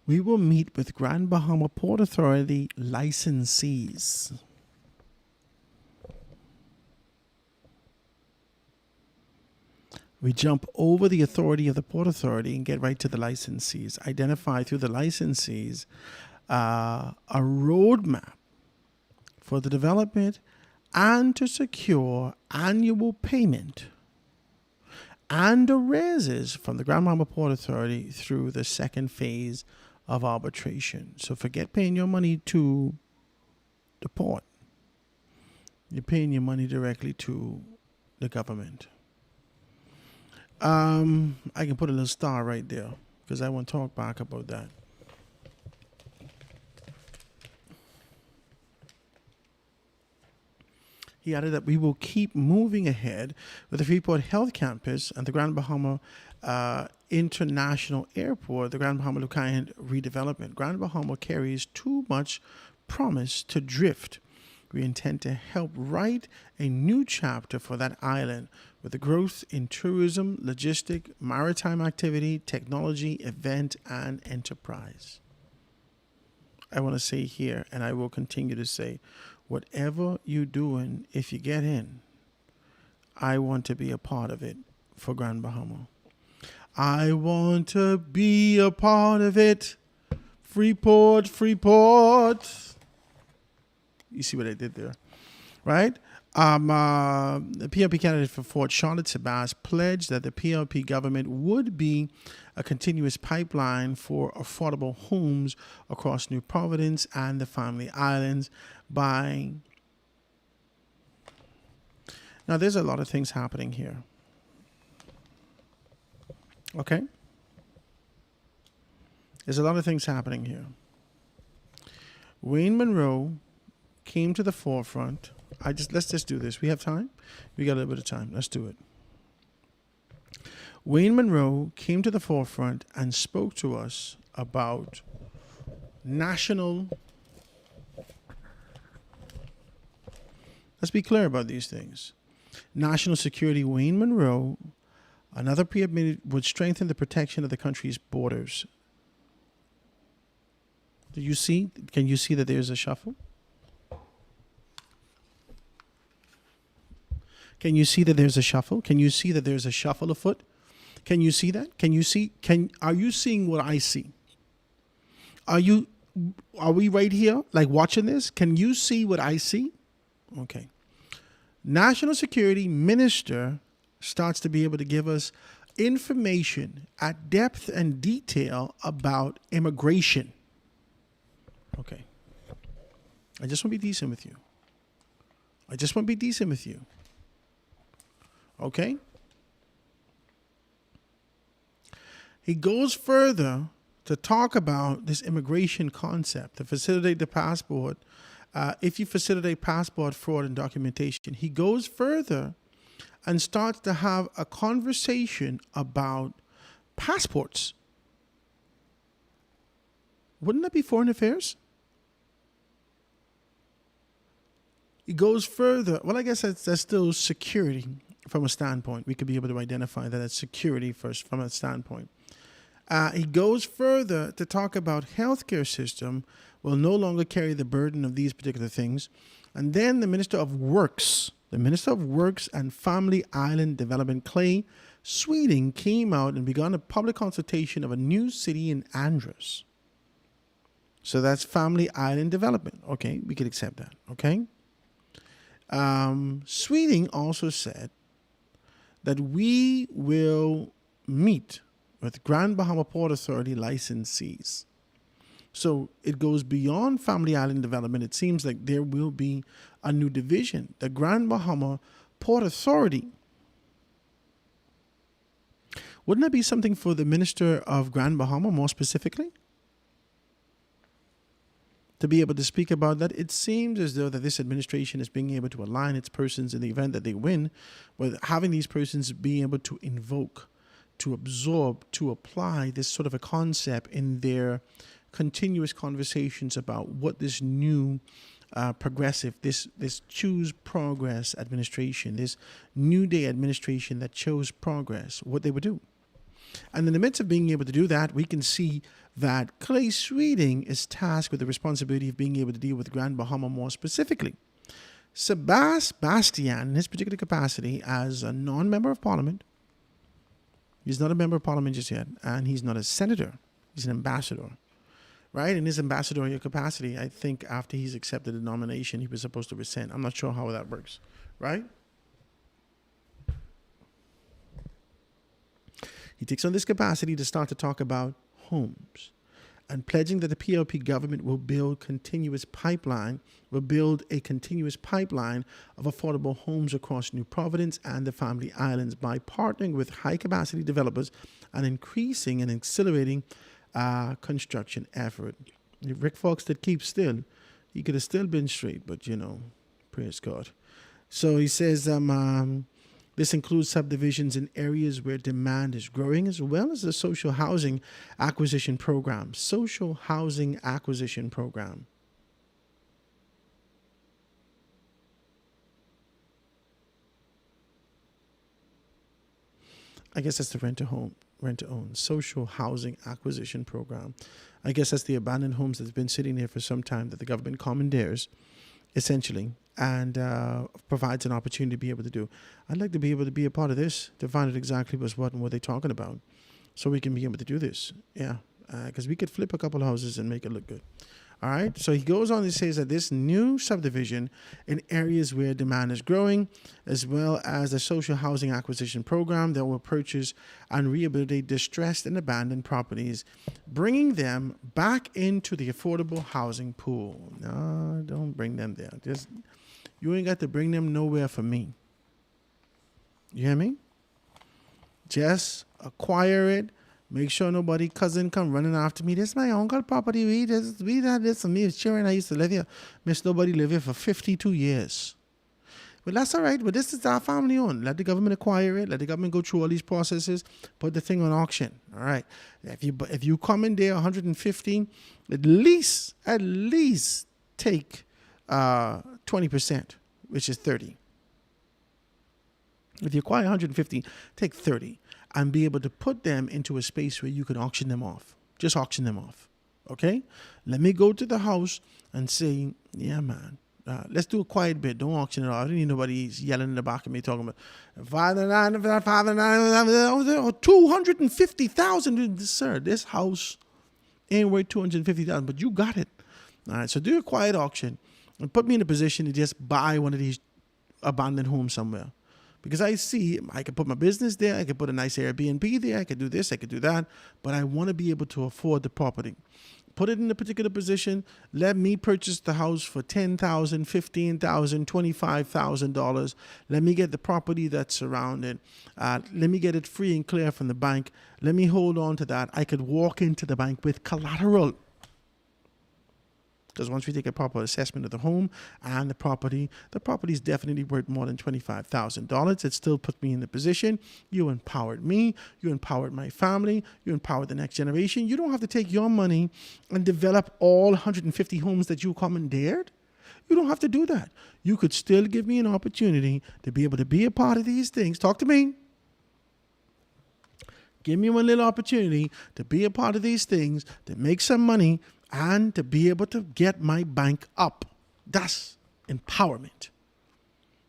We will meet with Grand Bahama Port Authority licensees. We jump over the authority of the Port Authority and get right to the licensees. Identify through the licensees a roadmap for the development and to secure annual payment and arrears from the Grand Bahama Port Authority through the second phase of arbitration. So forget paying your money to the port. You're paying your money directly to the government. I can put a little star right there because I want to talk back about that. He added that we will keep moving ahead with the Freeport Health Campus and the Grand Bahama International Airport, the Grand Bahama Lucayan redevelopment. Grand Bahama carries too much promise to drift. We intend to help write a new chapter for that island with the growth in tourism, logistic, maritime activity, technology, event, and enterprise. I want to say here, and I will continue to say, whatever you're doing, if you get in, I want to be a part of it for Grand Bahama. I want to be a part of it. Freeport, Freeport. You see what I did there, right? The PLP candidate for Fort Charlotte, Sabas, pledged that the PLP government would be a continuous pipeline for affordable homes across New Providence and the Family Islands by... Now, there's a lot of things happening here. Okay? There's a lot of things happening here. Wayne Monroe came to the forefront. Let's just do this. We have time? We got a little bit of time. Let's do it. Wayne Monroe came to the forefront and spoke to us about national... Let's be clear about these things. National security. Wayne Monroe, another pre-admitted, would strengthen the protection of the country's borders. Do you see? Can you see that there's a shuffle? Can you see that there's a shuffle? Can you see that there's a shuffle afoot? Can you see that? Are you seeing what I see? Are we right here, like watching this? Can you see what I see? Okay. National Security Minister starts to be able to give us information at depth and detail about immigration. Okay. I just want to be decent with you. Okay? He goes further to talk about this immigration concept, to facilitate the passport. If you facilitate passport fraud and documentation, he goes further and starts to have a conversation about passports. Wouldn't that be foreign affairs? He goes further. Well, I guess that's still security from a standpoint. We could be able to identify that as security first from a standpoint. He goes further to talk about healthcare system will no longer carry the burden of these particular things. And then the Minister of Works and Family Island Development, Clay Sweeting, came out and began a public consultation of a new city in Andros. So that's Family Island Development. Okay, we could accept that. Okay. Sweeting also said that we will meet with Grand Bahama Port Authority licensees. So it goes beyond Family Island Development. It seems like there will be a new division. The Grand Bahama Port Authority. Wouldn't that be something for the Minister of Grand Bahama more specifically? To be able to speak about that. It seems as though that this administration is being able to align its persons in the event that they win, with having these persons being able to invoke, to absorb, to apply this sort of a concept in their continuous conversations about what this new progressive, this Choose Progress administration, this New Day administration that chose progress, what they would do. And in the midst of being able to do that, we can see that Clay Sweeting is tasked with the responsibility of being able to deal with Grand Bahama more specifically. Sabas Bastian, in his particular capacity as a non-member of parliament, he's not a member of parliament just yet, and he's not a senator, he's an ambassador, right? In his ambassadorial capacity, I think after he's accepted the nomination, he was supposed to rescind. I'm not sure how that works, right? He takes on this capacity to start to talk about homes and pledging that the PLP government will build a continuous pipeline of affordable homes across New Providence and the Family Islands by partnering with high-capacity developers and increasing and accelerating construction effort. If Rick Fox did keep still, he could have still been straight, but, praise God. So he says this includes subdivisions in areas where demand is growing, as well as the social housing acquisition program. Social housing acquisition program. I guess that's the rent-to-own, social housing acquisition program. I guess that's the abandoned homes that's been sitting there for some time that the government commandeers, essentially, and provides an opportunity to be able to do. I'd like to be able to be a part of this, to find out exactly what's what and what they're talking about, so we can be able to do this. Yeah, because we could flip a couple houses and make it look good. All right. So he goes on and says that this new subdivision in areas where demand is growing, as well as the social housing acquisition program that will purchase and rehabilitate distressed and abandoned properties, bringing them back into the affordable housing pool. No, don't bring them there. Just, you ain't got to bring them nowhere for me. You hear me? Just acquire it. Make sure nobody cousin come running after me. This is my uncle property. We had this and me as children. I used to live here. Miss nobody live here for 52 years. But that's all right. But this is our family owned. Let the government acquire it. Let the government go through all these processes. Put the thing on auction. All right. If you come in there 115, at least take 20%, which is 30. If you acquire 150, take 30 and be able to put them into a space where you can auction them off. Just auction them off. Okay? Let me go to the house and say, yeah, man, let's do a quiet bit. Don't auction it off. I don't need nobody yelling in the back of me talking about 250,000. Sir, this house ain't worth 250,000, but you got it. All right, so do a quiet auction and put me in a position to just buy one of these abandoned homes somewhere. Because I see I could put my business there, I could put a nice Airbnb there, I could do this, I could do that, but I want to be able to afford the property. Put it in a particular position. Let me purchase the house for $10,000, $15,000, $25,000. Let me get the property that's surrounded. Let me get it free and clear from the bank. Let me hold on to that. I could walk into the bank with collateral. Because once we take a proper assessment of the home and the property is definitely worth more than $25,000. It still puts me in the position. You empowered me. You empowered my family. You empowered the next generation. You don't have to take your money and develop all 150 homes that you commandeered. You don't have to do that. You could still give me an opportunity to be able to be a part of these things. Talk to me. Give me one little opportunity to be a part of these things, to make some money, and to be able to get my bank up. That's empowerment.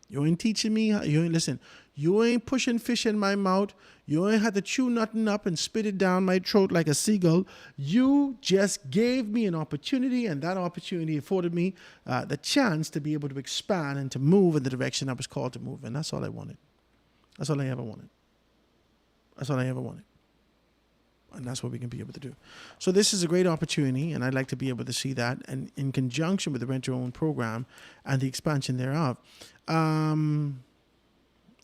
You ain't teaching me. You ain't pushing fish in my mouth. You ain't had to chew nothing up and spit it down my throat like a seagull. You just gave me an opportunity, and that opportunity afforded me the chance to be able to expand and to move in the direction I was called to move. And that's all I wanted. That's all I ever wanted. That's all I ever wanted. And that's what we can be able to do. So this is a great opportunity, and I'd like to be able to see that, and in conjunction with the Rent Your Own program and the expansion thereof.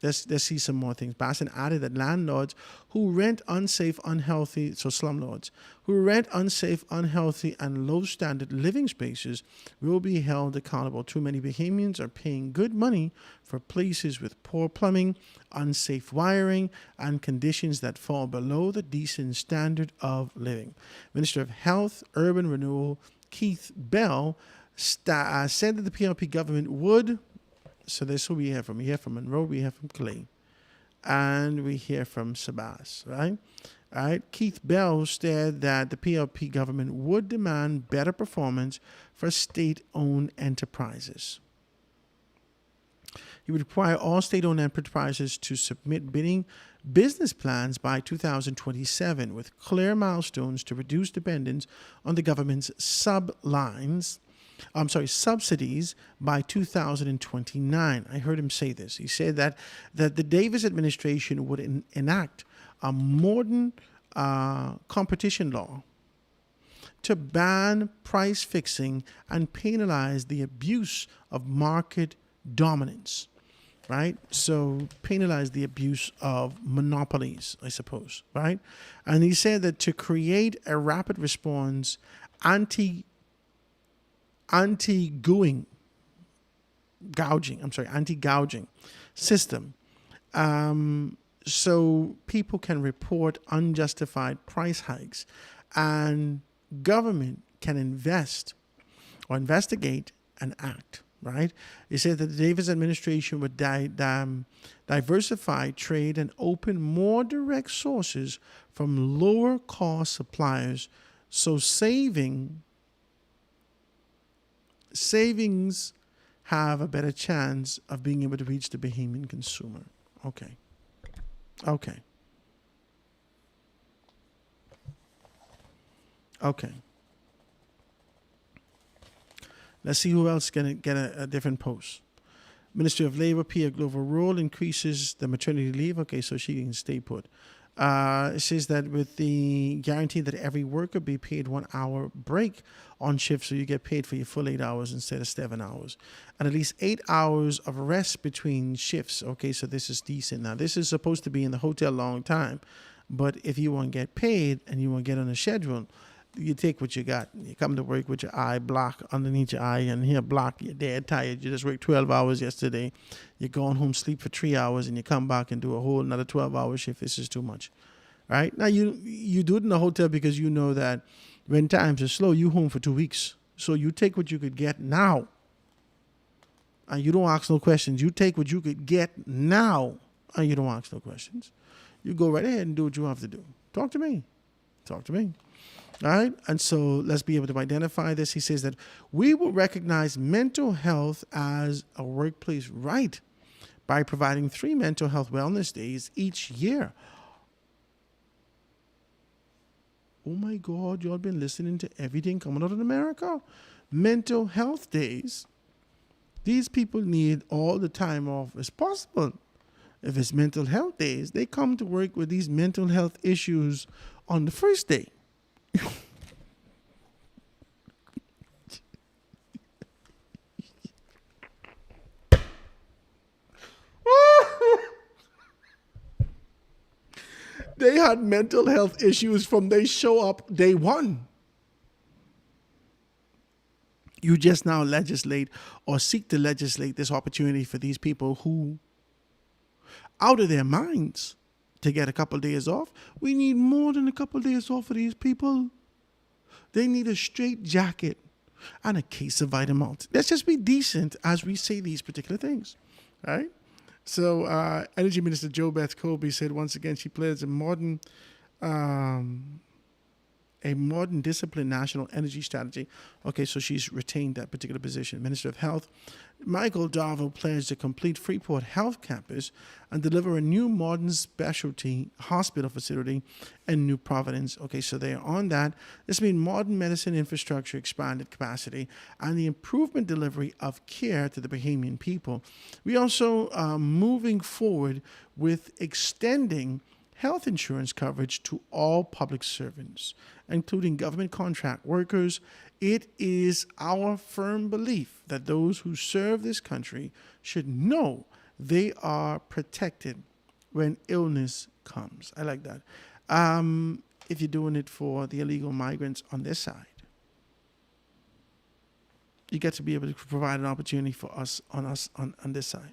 Let's see some more things. Basson added that landlords who rent unsafe, unhealthy, so slumlords, who rent unsafe, unhealthy, and low-standard living spaces will be held accountable. Too many Bahamians are paying good money for places with poor plumbing, unsafe wiring, and conditions that fall below the decent standard of living. Minister of Health, Urban Renewal, Keith Bell, said that the PLP government would... So that's who we hear from. We hear from Monroe, we hear from Clay, and we hear from Sabas, right? All right. Keith Bell said that the PLP government would demand better performance for state-owned enterprises. He would require all state-owned enterprises to submit business plans by 2027 with clear milestones to reduce dependence on the government's subsidies by 2029. I heard him say this. He said that the Davis administration would enact a modern competition law to ban price fixing and penalize the abuse of market dominance, right? So penalize the abuse of monopolies, I suppose, right? And he said that to create a rapid response anti-gouging system, so people can report unjustified price hikes and government can investigate and act, right? He said that the Davis administration would diversify trade and open more direct sources from lower cost suppliers, so savings have a better chance of being able to reach the Bahamian consumer. Okay. Let's see who else can get a different post. Ministry of Labor, Pia Glover Rule increases the maternity leave. Okay, so she can stay put. It says that with the guarantee that every worker be paid 1 hour break on shift, so you get paid for your full 8 hours instead of 7 hours, and at least 8 hours of rest between shifts. Okay, so this is decent. Now, this is supposed to be in the hotel a long time, but if you want to get paid and you want to get on a schedule, you take what you got. You come to work with your eye block underneath your eye, and here block, you're dead tired. You just worked 12 hours yesterday. You're going home, sleep for 3 hours, and you come back and do a whole another 12-hour shift. This is too much. Right? Now, you do it in the hotel because you know that when times are slow, you home for 2 weeks. So you take what you could get now. And you don't ask no questions. You take what you could get now, and you don't ask no questions. You go right ahead and do what you have to do. Talk to me. Talk to me. All right. And so let's be able to identify this. He says that we will recognize mental health as a workplace right by providing 3 mental health wellness days each year. Oh my God, y'all been listening to everything coming out of America. Mental health days. These people need all the time off as possible. If it's mental health days, they come to work with these mental health issues on the first day. They had mental health issues from they show up day one. You just now legislate or seek to legislate this opportunity for these people who, out of their minds, to get a couple of days off. We need more than a couple of days off for these people. They need a straight jacket and a case of Vitamalt. Let's just be decent as we say these particular things, right? So Energy Minister Jo Beth Colby said once again she pledged a modern disciplined national energy strategy. Okay, so she's retained that particular position. Minister of Health Michael Darville pledged to complete Freeport Health Campus and deliver a new modern specialty hospital facility in New Providence. Okay, so they're on that. This means modern medicine infrastructure, expanded capacity, and the improvement delivery of care to the Bahamian people. We also are moving forward with extending health insurance coverage to all public servants, including government contract workers. It is our firm belief that those who serve this country should know they are protected when illness comes. I like that. If you're doing it for the illegal migrants on this side, you get to be able to provide an opportunity for us on this side.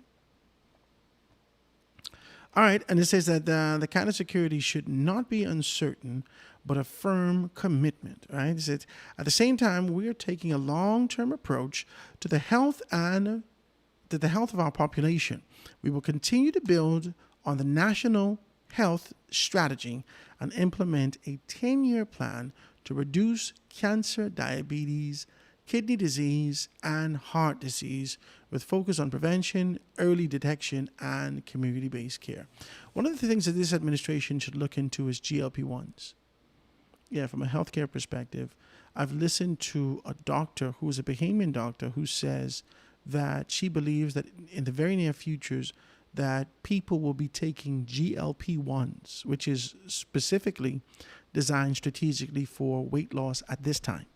All right, and it says that the counter security should not be uncertain, but a firm commitment, right? It says, at the same time, we are taking a long-term approach to the health of our population. We will continue to build on the national health strategy and implement a 10-year plan to reduce cancer, diabetes, kidney disease, and heart disease, with focus on prevention, early detection, and community-based care. One of the things that this administration should look into is GLP-1s. Yeah, from a healthcare perspective, I've listened to a doctor who is a Bahamian doctor who says that she believes that in the very near futures that people will be taking GLP-1s, which is specifically designed strategically for weight loss at this time.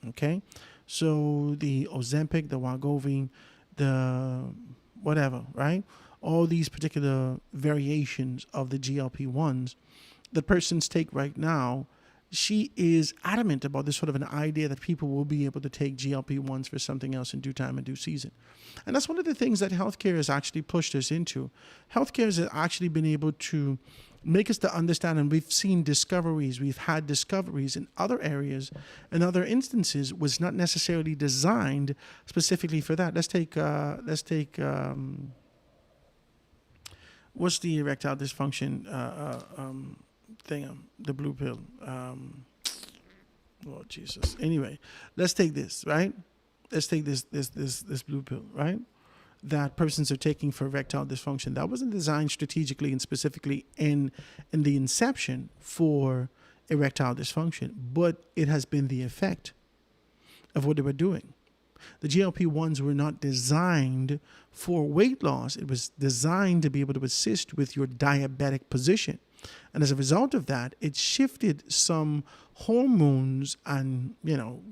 Okay? So the Ozempic, the Wegovy, the whatever, right? All these particular variations of the GLP-1s that persons take right now, she is adamant about this sort of an idea that people will be able to take GLP-1s for something else in due time and due season. And that's one of the things that healthcare has actually pushed us into. Healthcare has actually been able to make us to understand, and we've seen discoveries, we've had discoveries in other areas, in other instances, was not necessarily designed specifically for that. Let's take what's the erectile dysfunction thing, the blue pill. Lord Jesus. Anyway, let's take this, right? Let's take this blue pill, right? That persons are taking for erectile dysfunction. That wasn't designed strategically and specifically in the inception for erectile dysfunction, but it has been the effect of what they were doing. The GLP-1s were not designed for weight loss. It was designed to be able to assist with your diabetic position. And as a result of that, it shifted some hormones and,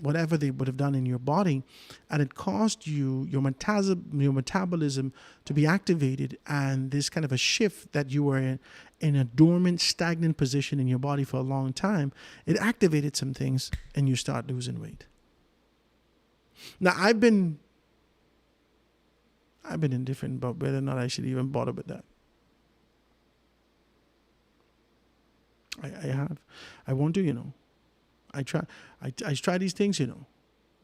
whatever they would have done in your body. And it caused your metabolism to be activated. And this kind of a shift that you were in a dormant, stagnant position in your body for a long time, it activated some things and you start losing weight. Now, I've been indifferent about whether or not I should even bother with that. I have. I won't do, I try these things,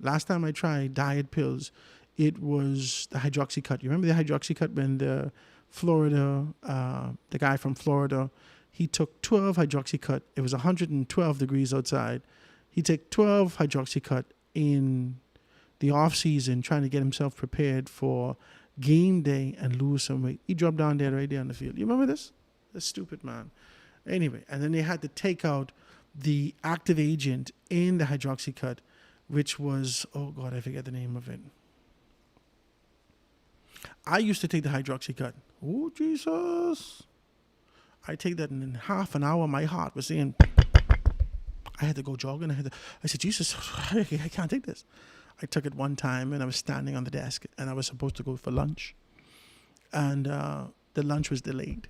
Last time I tried diet pills, it was the Hydroxycut. You remember the Hydroxycut when the guy from Florida, he took 12 Hydroxycut. It was 112 degrees outside. He took 12 Hydroxycut in the off season, trying to get himself prepared for game day and lose some weight. He dropped down there right there on the field. You remember this? That's stupid, man. Anyway, and then they had to take out the active agent in the Hydroxycut, which was, oh God, I forget the name of it. I used to take the Hydroxycut. Oh, Jesus. I take that, and in half an hour, my heart was saying, I had to go jogging. I said, Jesus, I can't take this. I took it one time, and I was standing on the desk, and I was supposed to go for lunch. And the lunch was delayed.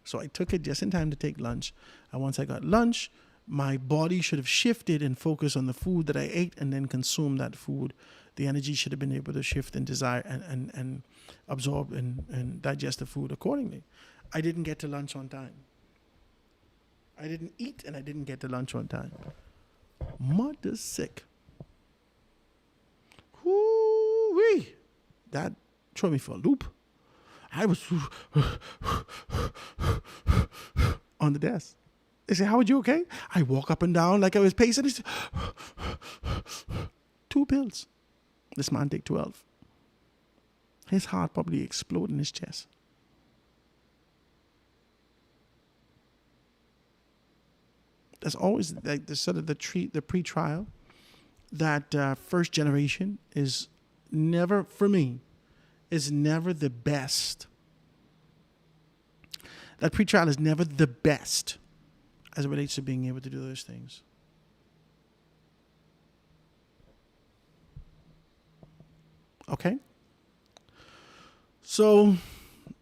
So I took it just in time to take lunch. And once I got lunch, my body should have shifted and focused on the food that I ate and then consumed that food. The energy should have been able to shift and desire and absorb and digest the food accordingly. I didn't get to lunch on time. I didn't eat and I didn't get to lunch on time. Mother sick. Whoo-wee. That threw me for a loop. I was on the desk. They say, "How are you okay?" I walk up and down like I was pacing. He said, 2 pills. This man take 12. His heart probably exploded in his chest. There's always like the sort of the pre-trial. That first generation is never, for me, is never the best. That pre-trial is never the best as it relates to being able to do those things. Okay? So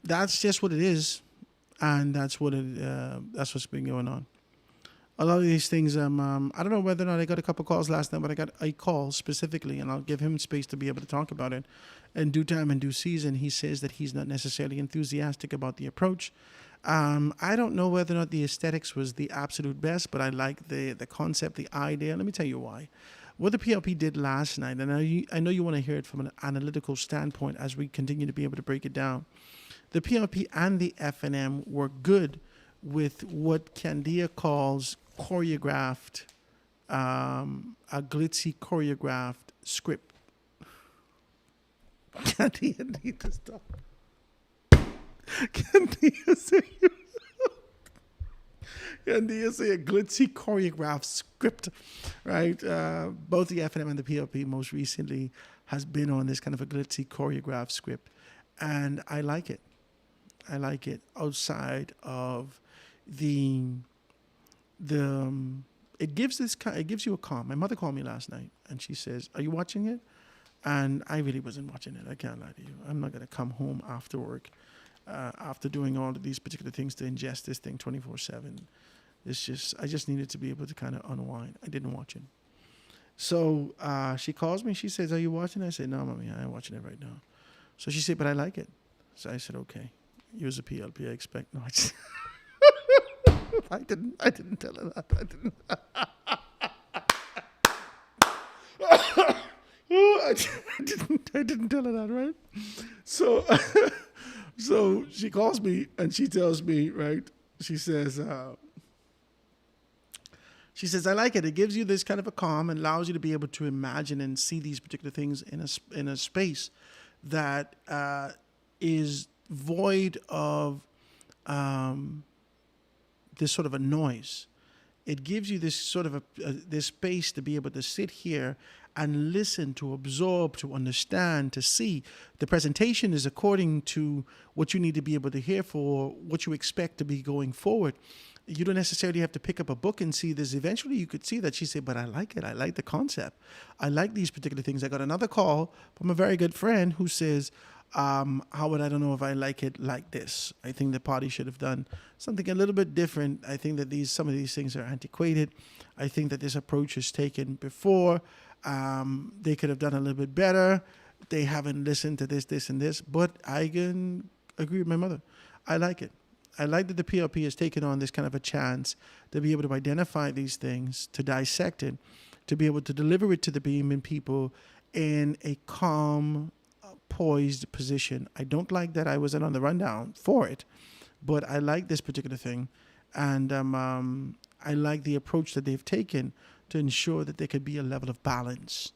that's just what it is, and that's what's been going on. A lot of these things, I don't know whether or not I got a couple calls last night, but I got a call specifically, and I'll give him space to be able to talk about it. In due time and due season, he says that he's not necessarily enthusiastic about the approach. I don't know whether or not the aesthetics was the absolute best, but I like the concept, the idea. Let me tell you why. What the PLP did last night, and I know you want to hear it from an analytical standpoint as we continue to be able to break it down. The PLP and the FNM were good with what Candia calls choreographed, a glitzy choreographed script. Candia need to stop. Candia say a glitzy choreographed script, right? Both the FNM and the PLP most recently has been on this kind of a glitzy choreographed script, and I like it. I like it outside of it gives you a calm. My mother called me last night and she says, "Are you watching it?" And I really wasn't watching it. I can't lie to you. I'm not going to come home after work, after doing all of these particular things, to ingest this thing 24/7. I just needed to be able to kind of unwind. I didn't watch it. So she calls me. She says, "Are you watching it?" I said, "No, mommy, I ain't watching it right now." So she said, "But I like it." So I said, "Okay. Use a PLP, I expect." No, I didn't tell her that. I didn't tell her that, right? So she calls me and she tells me, right? She says, "I like it. It gives you this kind of a calm and allows you to be able to imagine and see these particular things in a space that is void of this sort of a noise. It gives you this sort of this space to be able to sit here and listen, to absorb, to understand, to see. The presentation is according to what you need to be able to hear for what you expect to be going forward. You don't necessarily have to pick up a book and see this. Eventually, you could see that she said, but I like it. I like the concept. I like these particular things. I got another call from a very good friend who says, Howard, I don't know if I like it like this. I think the party should have done something a little bit different. I think that some of these things are antiquated. I think that this approach is taken before. They could have done a little bit better. They haven't listened to this, and this. But I can agree with my mother. I like it. I like that the PLP has taken on this kind of a chance to be able to identify these things, to dissect it, to be able to deliver it to the Bahamian people in a calm, poised position. I don't like that I wasn't on the rundown for it, but I like this particular thing. And I like the approach that they've taken to ensure that there could be a level of balance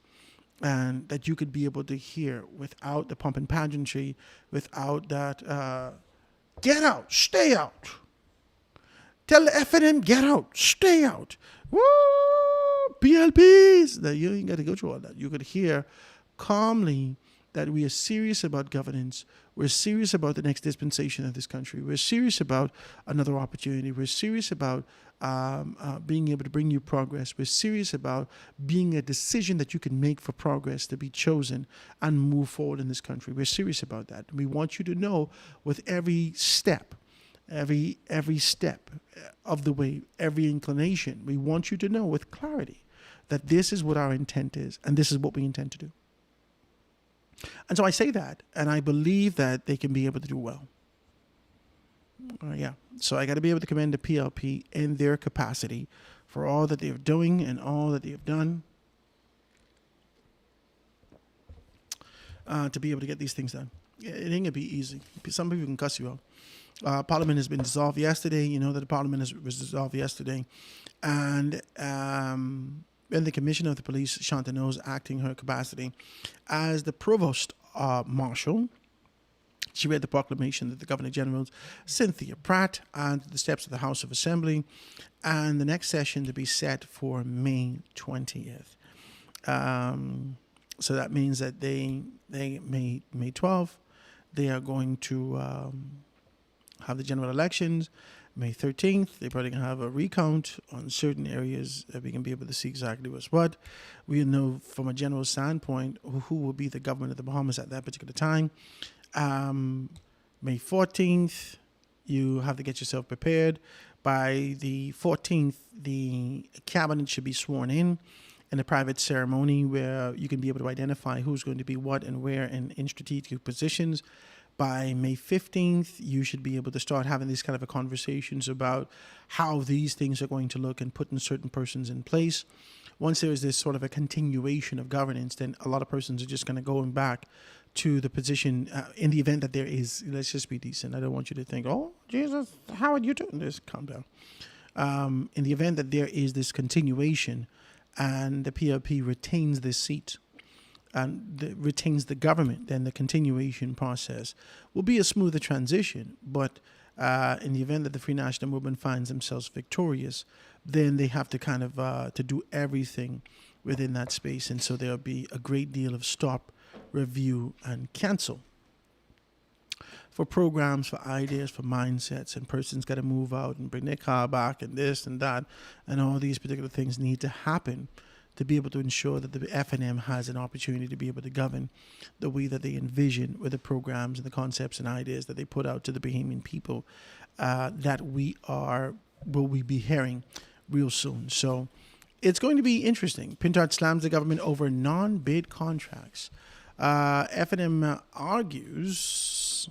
and that you could be able to hear without the pomp and pageantry, without that, get out, stay out. Tell the FNM, get out, stay out. Woo, PLPs. That you ain't got to go through all that. You could hear calmly that we are serious about governance. We're serious about the next dispensation of this country. We're serious about another opportunity. We're serious about being able to bring you progress. We're serious about being a decision that you can make for progress to be chosen and move forward in this country. We're serious about that. We want you to know with every step, every step of the way, every inclination, we want you to know with clarity that this is what our intent is and this is what we intend to do. And so I say that, and I believe that they can be able to do well. Yeah. So I got to be able to commend the PLP in their capacity for all that they're doing and all that they've done to be able to get these things done. It ain't going to be easy. Some people can cuss you out. Parliament has been dissolved yesterday. You know that the Parliament was dissolved yesterday. And the Commissioner of the Police, Shanta Knowles, acting her capacity as the Provost Marshal. She read the proclamation that the Governor General, Cynthia Pratt, and the steps of the House of Assembly, and the next session to be set for May 20th. So that means that they May 12th, they are going to have the general elections. May 13th, they're probably going to have a recount on certain areas that we can be able to see exactly what's what. We know from a general standpoint who will be the government of the Bahamas at that particular time. May 14th, you have to get yourself prepared. By the 14th, the cabinet should be sworn in a private ceremony where you can be able to identify who's going to be what and where in strategic positions. By May 15th, you should be able to start having these kind of conversations about how these things are going to look and putting certain persons in place. Once there is this sort of a continuation of governance, then a lot of persons are just going to go back to the position in the event that there is, let's just be decent. I don't want you to think, oh, Jesus, how are you doing this? Calm down. In the event that there is this continuation and the PLP retains this seat, and retains the government, then the continuation process will be a smoother transition. But in the event that the Free National Movement finds themselves victorious, then they have to kind of to do everything within that space. And so there'll be a great deal of stop, review, and cancel for programs, for ideas, for mindsets, and persons got to move out and bring their car back and this and that. And all these particular things need to happen to be able to ensure that the FNM has an opportunity to be able to govern the way that they envision with the programs and the concepts and ideas that they put out to the Bahamian people that will be hearing real soon. So it's going to be interesting. Pintard slams the government over non-bid contracts. FNM agrees,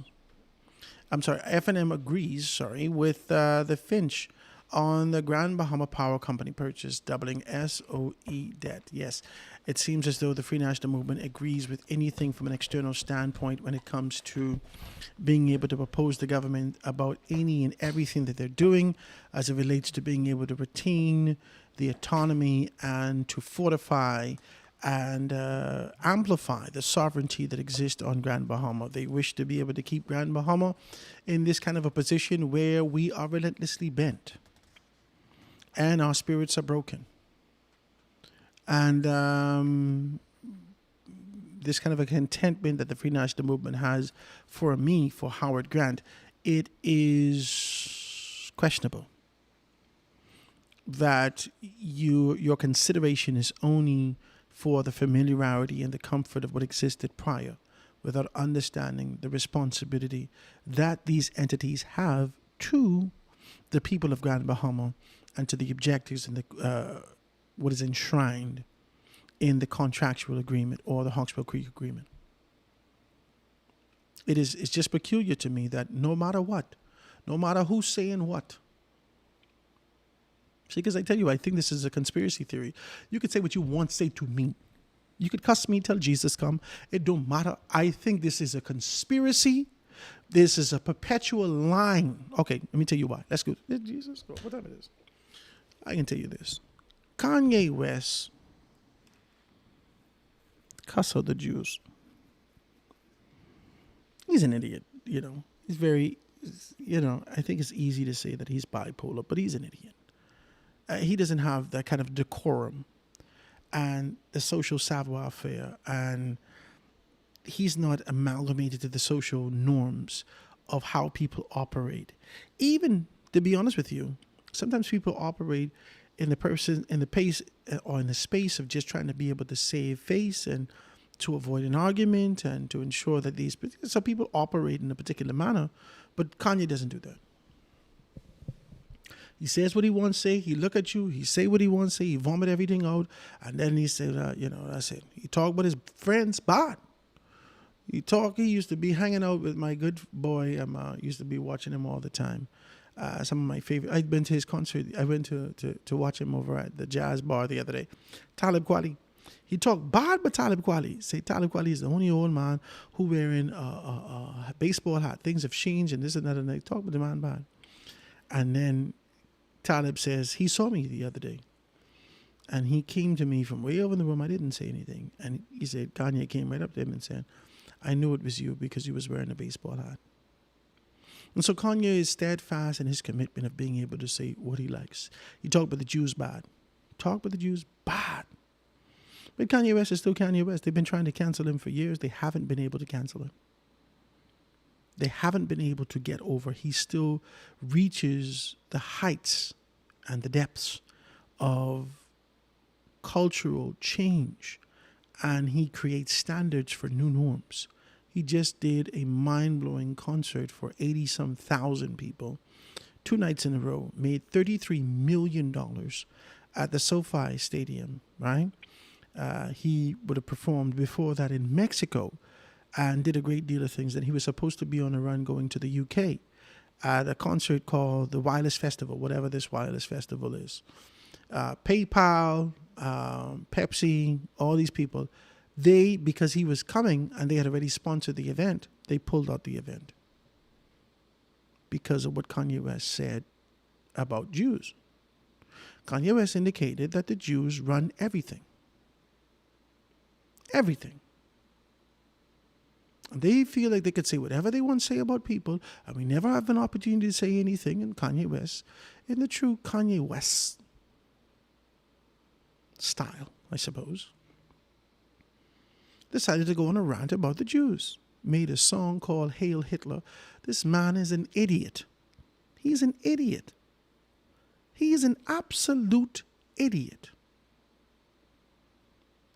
with the Finch on the Grand Bahama Power Company purchase, doubling SOE debt. Yes, it seems as though the Free National Movement agrees with anything from an external standpoint when it comes to being able to propose the government about any and everything that they're doing as it relates to being able to retain the autonomy and to fortify and amplify the sovereignty that exists on Grand Bahama. They wish to be able to keep Grand Bahama in this kind of a position where we are relentlessly bent and our spirits are broken. And this kind of a contentment that the Free National Movement has for me, for Howard Grant, it is questionable that your consideration is only for the familiarity and the comfort of what existed prior, without understanding the responsibility that these entities have to the people of Grand Bahama and to the objectives and the what is enshrined in the contractual agreement or the Hawksbill Creek Agreement. It's just peculiar to me that no matter what, no matter who's saying what, see, because I tell you, I think this is a conspiracy theory. You could say what you want to say to me. You could cuss me till Jesus come. It don't matter. I think this is a conspiracy. This is a perpetual line. Okay, let me tell you why. Let's go. Jesus, whatever it is. I can tell you this. Kanye West cuss out the Jews. He's an idiot, you know. He's very, you know, I think it's easy to say that he's bipolar, but he's an idiot. He doesn't have that kind of decorum and the social savoir-faire, and he's not amalgamated to the social norms of how people operate. Even, to be honest with you, sometimes people operate in the space of just trying to be able to save face and to avoid an argument and to ensure that some people operate in a particular manner, but Kanye doesn't do that. He says what he wants to say. He look at you. He say what he wants to say. He vomit everything out. And then he said, that's it. He talk about his friends, bad. He used to be hanging out with my good boy. Used to be watching him all the time. Some of my favorite. I'd been to his concert. I went to watch him over at the jazz bar the other day. Talib Kweli. He talked bad about Talib Kweli. Say Talib Kweli is the only old man who wearing a baseball hat. Things have changed and this and that. And they talk about the man bad. And then Talib says, he saw me the other day. And he came to me from way over in the room. I didn't say anything. And he said, Kanye came right up to him and said, I knew it was you because you was wearing a baseball hat. And so Kanye is steadfast in his commitment of being able to say what he likes. He talked about the Jews bad. Talk about the Jews bad. But Kanye West is still Kanye West. They've been trying to cancel him for years. They haven't been able to cancel him. They haven't been able to get over. He still reaches the heights and the depths of cultural change, and he creates standards for new norms. He just did a mind-blowing concert for 80-some thousand people, 2 nights in a row, made $33 million at the SoFi Stadium, right? He would have performed before that in Mexico and did a great deal of things. And he was supposed to be on a run going to the UK at a concert called the Wireless Festival, whatever this Wireless Festival is. PayPal, Pepsi, all these people, because he was coming and they had already sponsored the event, they pulled out the event because of what Kanye West said about Jews. Kanye West indicated that the Jews run everything. Everything. They feel like they could say whatever they want to say about people, and we never have an opportunity to say anything. And Kanye West, in the true Kanye West style, I suppose, decided to go on a rant about the Jews. Made a song called Hail Hitler. This man is an idiot. He's an idiot. He is an absolute idiot,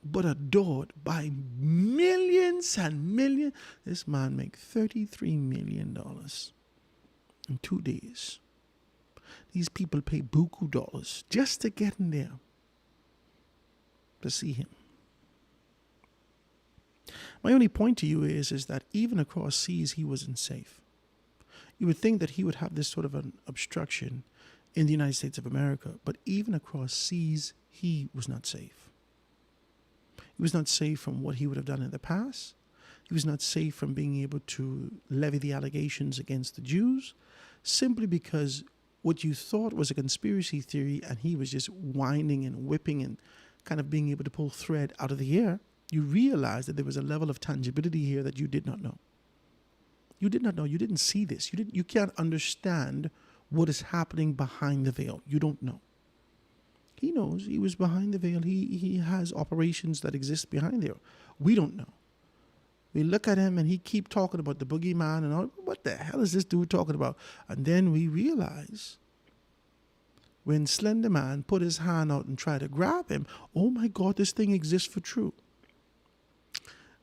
but adored by millions and millions. This man made $33 million in 2 days. These people pay buku dollars just to get in there to see him. My only point to you is that even across seas, he wasn't safe. You would think that he would have this sort of an obstruction in the United States of America, but even across seas, he was not safe. He was not safe from what he would have done in the past. He was not safe from being able to levy the allegations against the Jews, simply because what you thought was a conspiracy theory and he was just winding and whipping and kind of being able to pull thread out of the air, you realize that there was a level of tangibility here that you did not know. You did not know. You didn't see this. You can't understand what is happening behind the veil. You don't know. He knows. He was behind the veil. He has operations that exist behind there. We don't know. We look at him and he keep talking about the boogeyman and all. What the hell is this dude talking about? And then we realize when Slender Man put his hand out and tried to grab him, oh my God, this thing exists for true.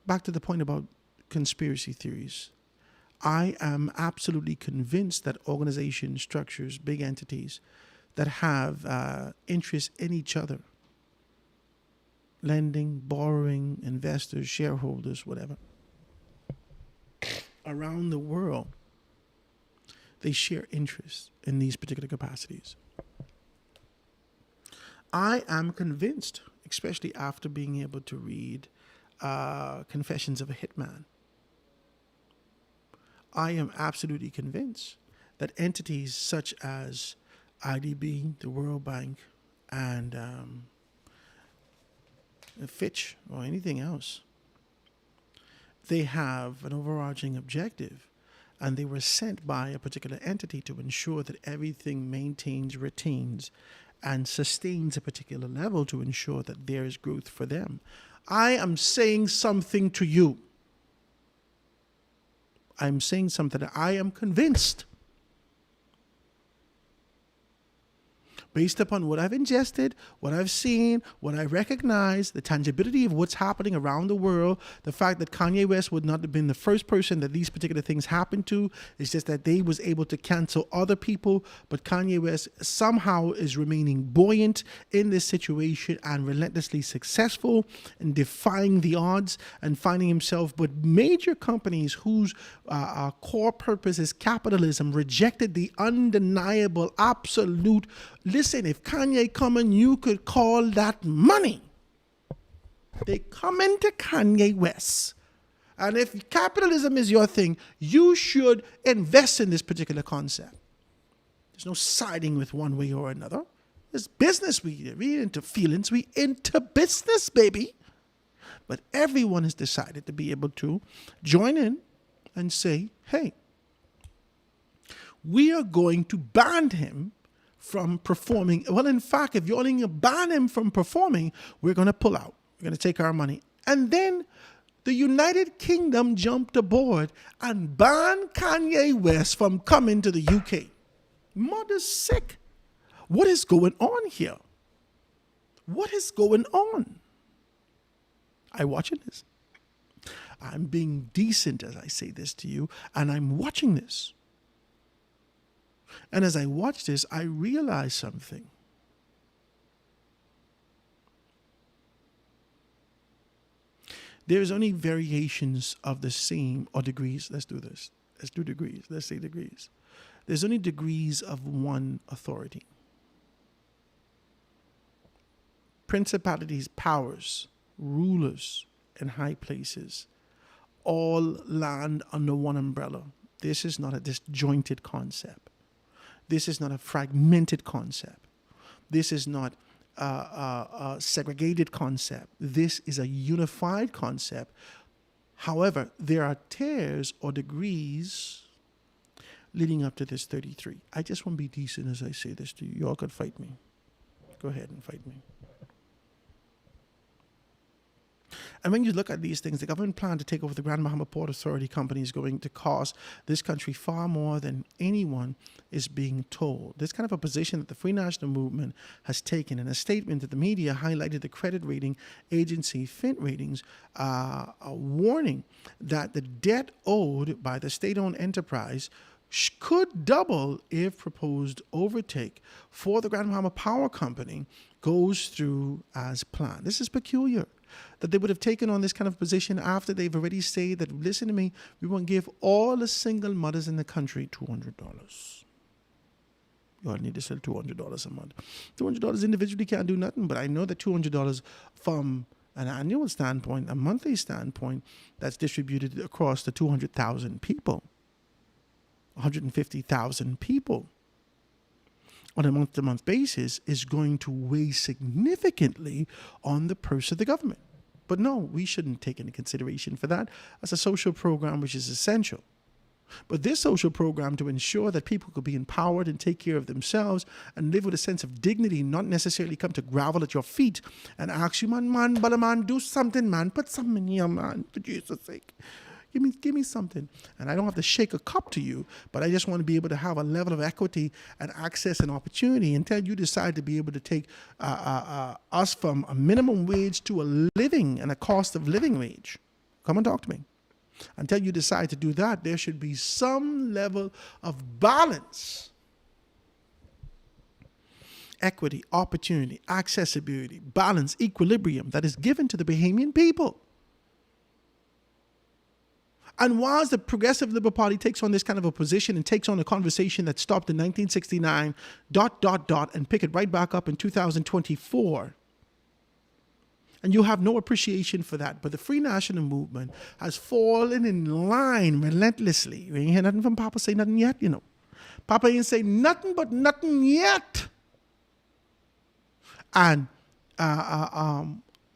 Back to the point about conspiracy theories. I am absolutely convinced that organizations, structures, big entities that have interest in each other, lending, borrowing, investors, shareholders, whatever, around the world, they share interests in these particular capacities. I am convinced, especially after being able to read Confessions of a Hitman, I am absolutely convinced that entities such as IDB, the World Bank, and Fitch, or anything else, they have an overarching objective, and they were sent by a particular entity to ensure that everything maintains, retains, and sustains a particular level to ensure that there is growth for them. I am saying something to you. I'm saying something that I am convinced, based upon what I've ingested, what I've seen, what I recognize, the tangibility of what's happening around the world, the fact that Kanye West would not have been the first person that these particular things happened to. It's just that they was able to cancel other people, but Kanye West somehow is remaining buoyant in this situation and relentlessly successful in defying the odds and finding himself. But major companies whose core purpose is capitalism rejected the undeniable, absolute. Listen, if Kanye coming, you could call that money. They come into Kanye West. And if capitalism is your thing, you should invest in this particular concept. There's no siding with one way or another. It's business. We into feelings. We into business, baby. But everyone has decided to be able to join in and say, hey, we are going to ban him from performing. Well, in fact, if you're only ban him from performing, we're going to pull out. We're going to take our money. And then the United Kingdom jumped aboard and banned Kanye West from coming to the UK. Mother's sick. What is going on here? What is going on? I'm watching this. I'm being decent as I say this to you, and I'm watching this. And as I watch this, I realize something. There's only variations of the same, or degrees. Let's do this. Let's do degrees. Let's say degrees. There's only degrees of one authority. Principalities, powers, rulers, and high places all land under one umbrella. This is not a disjointed concept. This is not a fragmented concept. This is not a segregated concept. This is a unified concept. However, there are tiers or degrees leading up to this 33. I just want to be decent as I say this to you. Y'all could fight me. Go ahead and fight me. And when you look at these things, the government plan to take over the Grand Bahama Port Authority company is going to cost this country far more than anyone is being told. This kind of a position that the Free National Movement has taken in a statement that the media highlighted the credit rating agency Fitch Ratings a warning that the debt owed by the state-owned enterprise could double if proposed overtake for the Grand Bahama Power Company goes through as planned. This is peculiar that they would have taken on this kind of position after they've already said that, listen to me, we want to give all the single mothers in the country $200. You all need to sell $200 a month. $200 individually can't do nothing, but I know that $200 from an annual standpoint, a monthly standpoint, that's distributed across the 200,000 people, 150,000 people on a month-to-month basis is going to weigh significantly on the purse of the government. But no, we shouldn't take into consideration for that as a social program which is essential. But this social program to ensure that people could be empowered and take care of themselves and live with a sense of dignity, not necessarily come to grovel at your feet and ask you, man, but a man, do something, man. Put something in here, man, for Jesus' sake. Give me something. And I don't have to shake a cup to you, but I just want to be able to have a level of equity and access and opportunity until you decide to be able to take us from a minimum wage to a living and a cost of living wage. Come and talk to me. Until you decide to do that, there should be some level of balance. Equity, opportunity, accessibility, balance, equilibrium that is given to the Bahamian people. And whilst the Progressive Liberal Party takes on this kind of a position and takes on a conversation that stopped in 1969, and pick it right back up in 2024, and you have no appreciation for that. But the Free National Movement has fallen in line relentlessly. You ain't hear nothing from Papa say nothing yet, you know. Papa ain't say nothing but nothing yet. And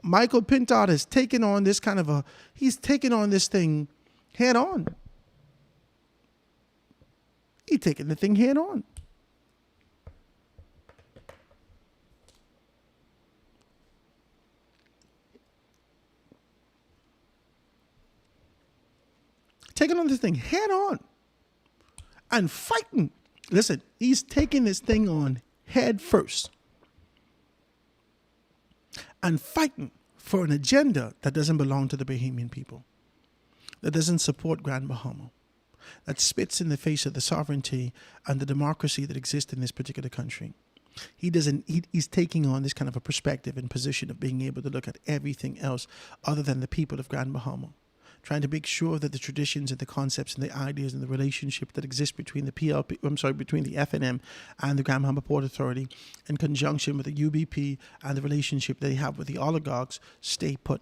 Michael Pintard has taken on this kind of he's taken on this thing head on. He's taking the thing head on. Taking on this thing head on and fighting. Listen, he's taking this thing on head first and fighting for an agenda that doesn't belong to the Bahamian people, that doesn't support Grand Bahama, that spits in the face of the sovereignty and the democracy that exists in this particular country. He's taking on this kind of a perspective and position of being able to look at everything else other than the people of Grand Bahama, trying to make sure that the traditions and the concepts and the ideas and the relationship that exists between between the FNM and the Grand Bahama Port Authority, in conjunction with the UBP and the relationship they have with the oligarchs, stay put,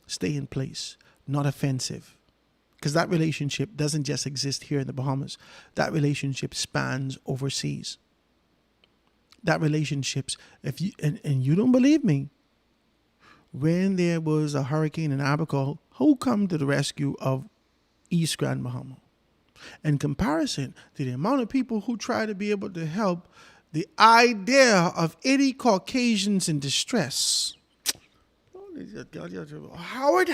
stay in place, not offensive. Because that relationship doesn't just exist here in the Bahamas. That relationship spans overseas. That relationships, if you and you don't believe me, when there was a hurricane in Abaco, who come to the rescue of East Grand Bahama? In comparison to the amount of people who try to be able to help the idea of any Caucasians in distress. Howard,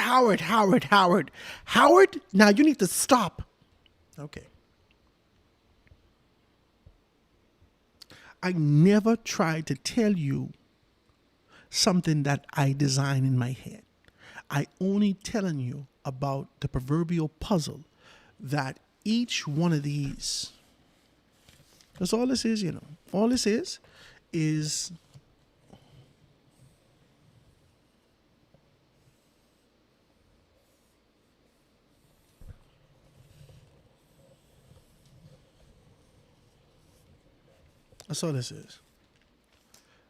now you need to stop. Okay. I never tried to tell you something that I design in my head. I only telling you about the proverbial puzzle that each one of these, that's all this is, you know. All this is that's all this is.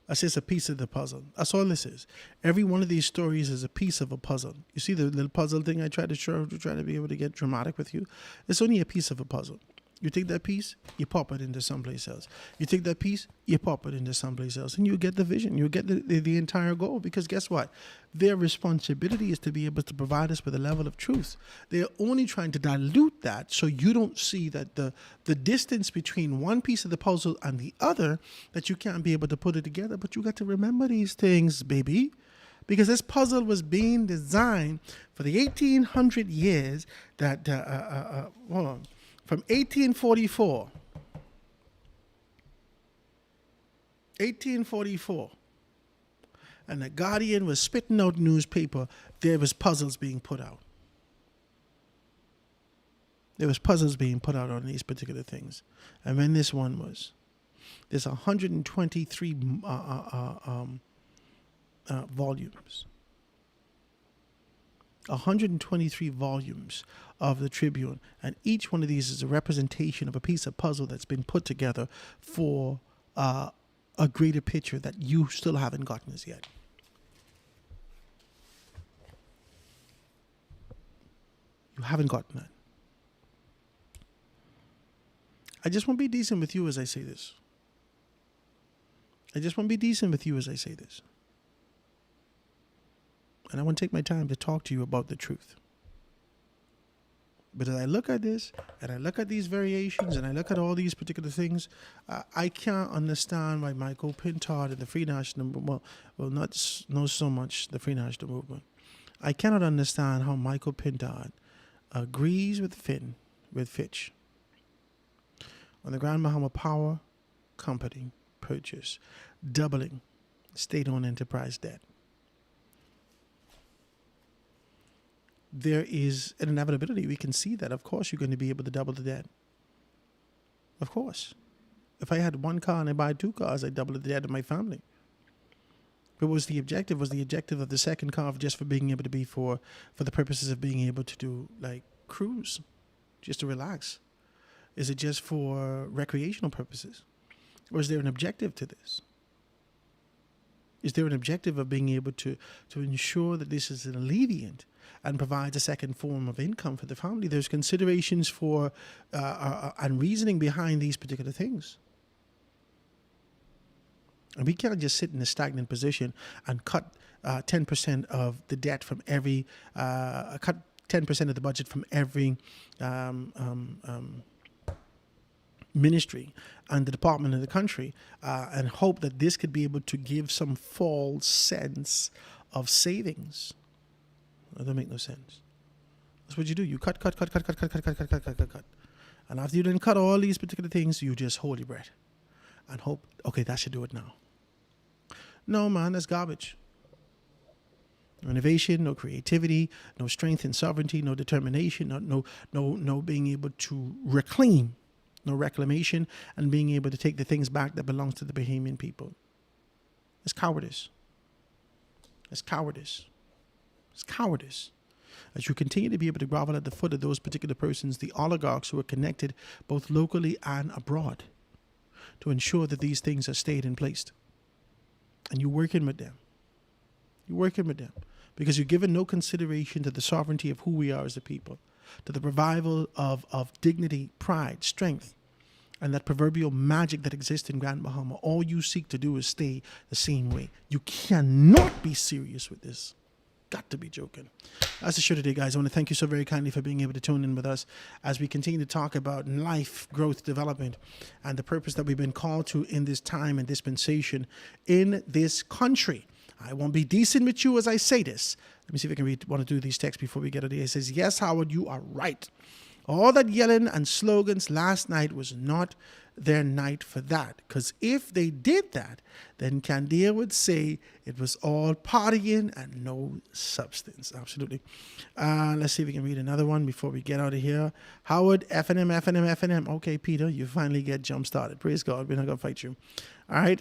That's just a piece of the puzzle. That's all this is. Every one of these stories is a piece of a puzzle. You see the little puzzle thing I tried to show to try to be able to get dramatic with you? It's only a piece of a puzzle. You take that piece, you pop it into someplace else. You take that piece, you pop it into someplace else, and you get the vision. You get the entire goal. Because guess what? Their responsibility is to be able to provide us with a level of truth. They're only trying to dilute that so you don't see that the distance between one piece of the puzzle and the other, that you can't be able to put it together. But you got to remember these things, baby. Because this puzzle was being designed for the 1800 years that, hold on. From 1844, and the Guardian was spitting out newspaper, there was puzzles being put out. There was puzzles being put out on these particular things. And when this one was, there's 123 volumes. 123 volumes of the Tribune, and each one of these is a representation of a piece of puzzle that's been put together for a greater picture that you still haven't gotten as yet. You haven't gotten that. I just want to be decent with you as I say this. I just want to be decent with you as I say this. And I want to take my time to talk to you about the truth. But as I look at this, and I look at these variations, and I look at all these particular things, I can't understand why Michael Pintard and the Free National Movement, well, not so much the Free National Movement. I cannot understand how Michael Pintard agrees with Fitch on the Grand Bahama Power Company purchase, doubling state-owned enterprise debt. There is an inevitability. We can see that. Of course, you're going to be able to double the debt. Of course. If I had one car and I buy two cars, I double the debt of my family. But what was the objective? Was the objective of the second car just for being able to be for the purposes of being able to do like cruise, just to relax? Is it just for recreational purposes? Or is there an objective to this? Is there an objective of being able to ensure that this is an alleviant and provides a second form of income for the family? There's considerations for and reasoning behind these particular things. And we can't just sit in a stagnant position and cut 10% of the debt from every, cut 10% of the budget from every ministry and the department of the country and hope that this could be able to give some false sense of savings. That doesn't make no sense. That's what you do. You cut. And after you then cut all these particular things, you just hold your breath and hope, okay, that should do it now. No, man, that's garbage. No innovation, no creativity, no strength and sovereignty, no determination, no being able to reclaim, no reclamation, and being able to take the things back that belongs to the Bahamian people. It's cowardice. It's cowardice. It's cowardice. As you continue to be able to grovel at the foot of those particular persons, the oligarchs who are connected both locally and abroad, to ensure that these things are stayed in place. And you're working with them. You're working with them because you're giving no consideration to the sovereignty of who we are as a people, to the revival of dignity, pride, strength, and that proverbial magic that exists in Grand Bahama. All you seek to do is stay the same way. You cannot be serious with this. Got to be joking. That's the show today, guys. I want to thank you so very kindly for being able to tune in with us as we continue to talk about life, growth, development, and the purpose that we've been called to in this time and dispensation in this country. I won't be decent with you as I say this. Let me see if I can read one or two of these texts before we get out of here. It says, yes, Howard, you are right. All that yelling and slogans last night was not their night for that. Because if they did that, then Candia would say it was all partying and no substance. Absolutely. Let's see if we can read another one before we get out of here. Howard, FNM. Okay, Peter, you finally get jump started. Praise God. We're not going to fight you. All right.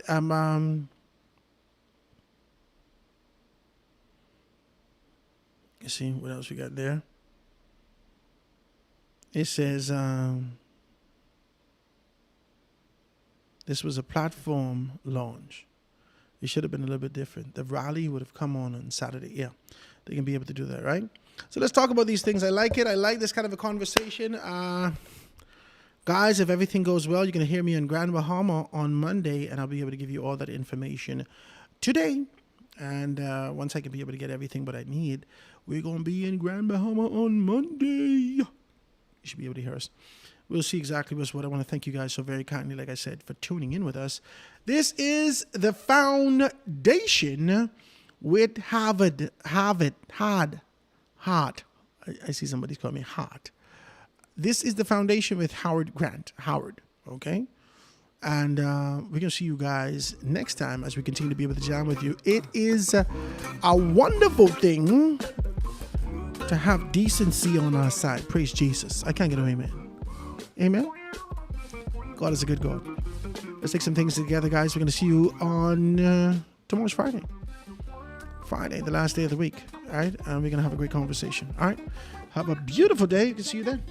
Let's see what else we got there. It says this was a platform launch. It should have been a little bit different. The rally would have come on Saturday. Yeah, they can be able to do that, right? So let's talk about these things. I like it. I like this kind of a conversation. Guys, if everything goes well, you're going to hear me in Grand Bahama on Monday, and I'll be able to give you all that information today. And once I can be able to get everything what I need, we're going to be in Grand Bahama on Monday. You should be able to hear us. We'll see exactly what I want to thank you guys so very kindly, like I said, for tuning in with us. This is the foundation with Harvard. I see somebody's calling me Hart. This is the foundation with Howard Grant. Howard, okay? And we're going to see you guys next time as we continue to be able to jam with you. It is a wonderful thing to have decency on our side. Praise Jesus. I can't get an amen. Amen. God is a good God. Let's take some things together, guys. We're going to see you on tomorrow's Friday. Friday, the last day of the week. All right. And we're going to have a great conversation. All right. Have a beautiful day. You can see you then.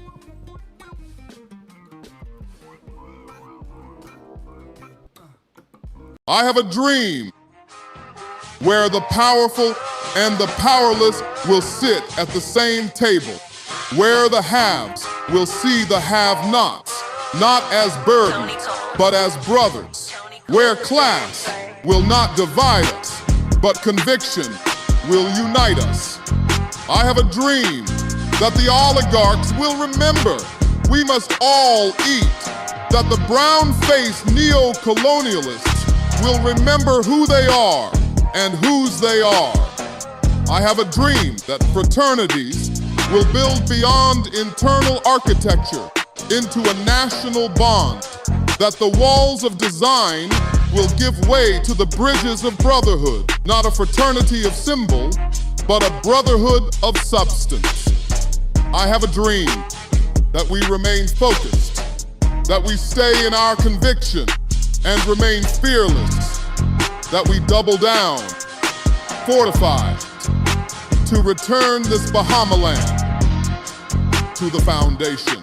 I have a dream where the powerful and the powerless will sit at the same table, where the haves will see the have-nots, not as burdens, but as brothers, where class will not divide us, but conviction will unite us. I have a dream that the oligarchs will remember we must all eat, that the brown-faced neo-colonialists will remember who they are and whose they are. I have a dream that fraternities will build beyond internal architecture into a national bond, that the walls of design will give way to the bridges of brotherhood, not a fraternity of symbol, but a brotherhood of substance. I have a dream that we remain focused, that we stay in our conviction and remain fearless, that we double down, fortified, to return this Bahama land to the foundation.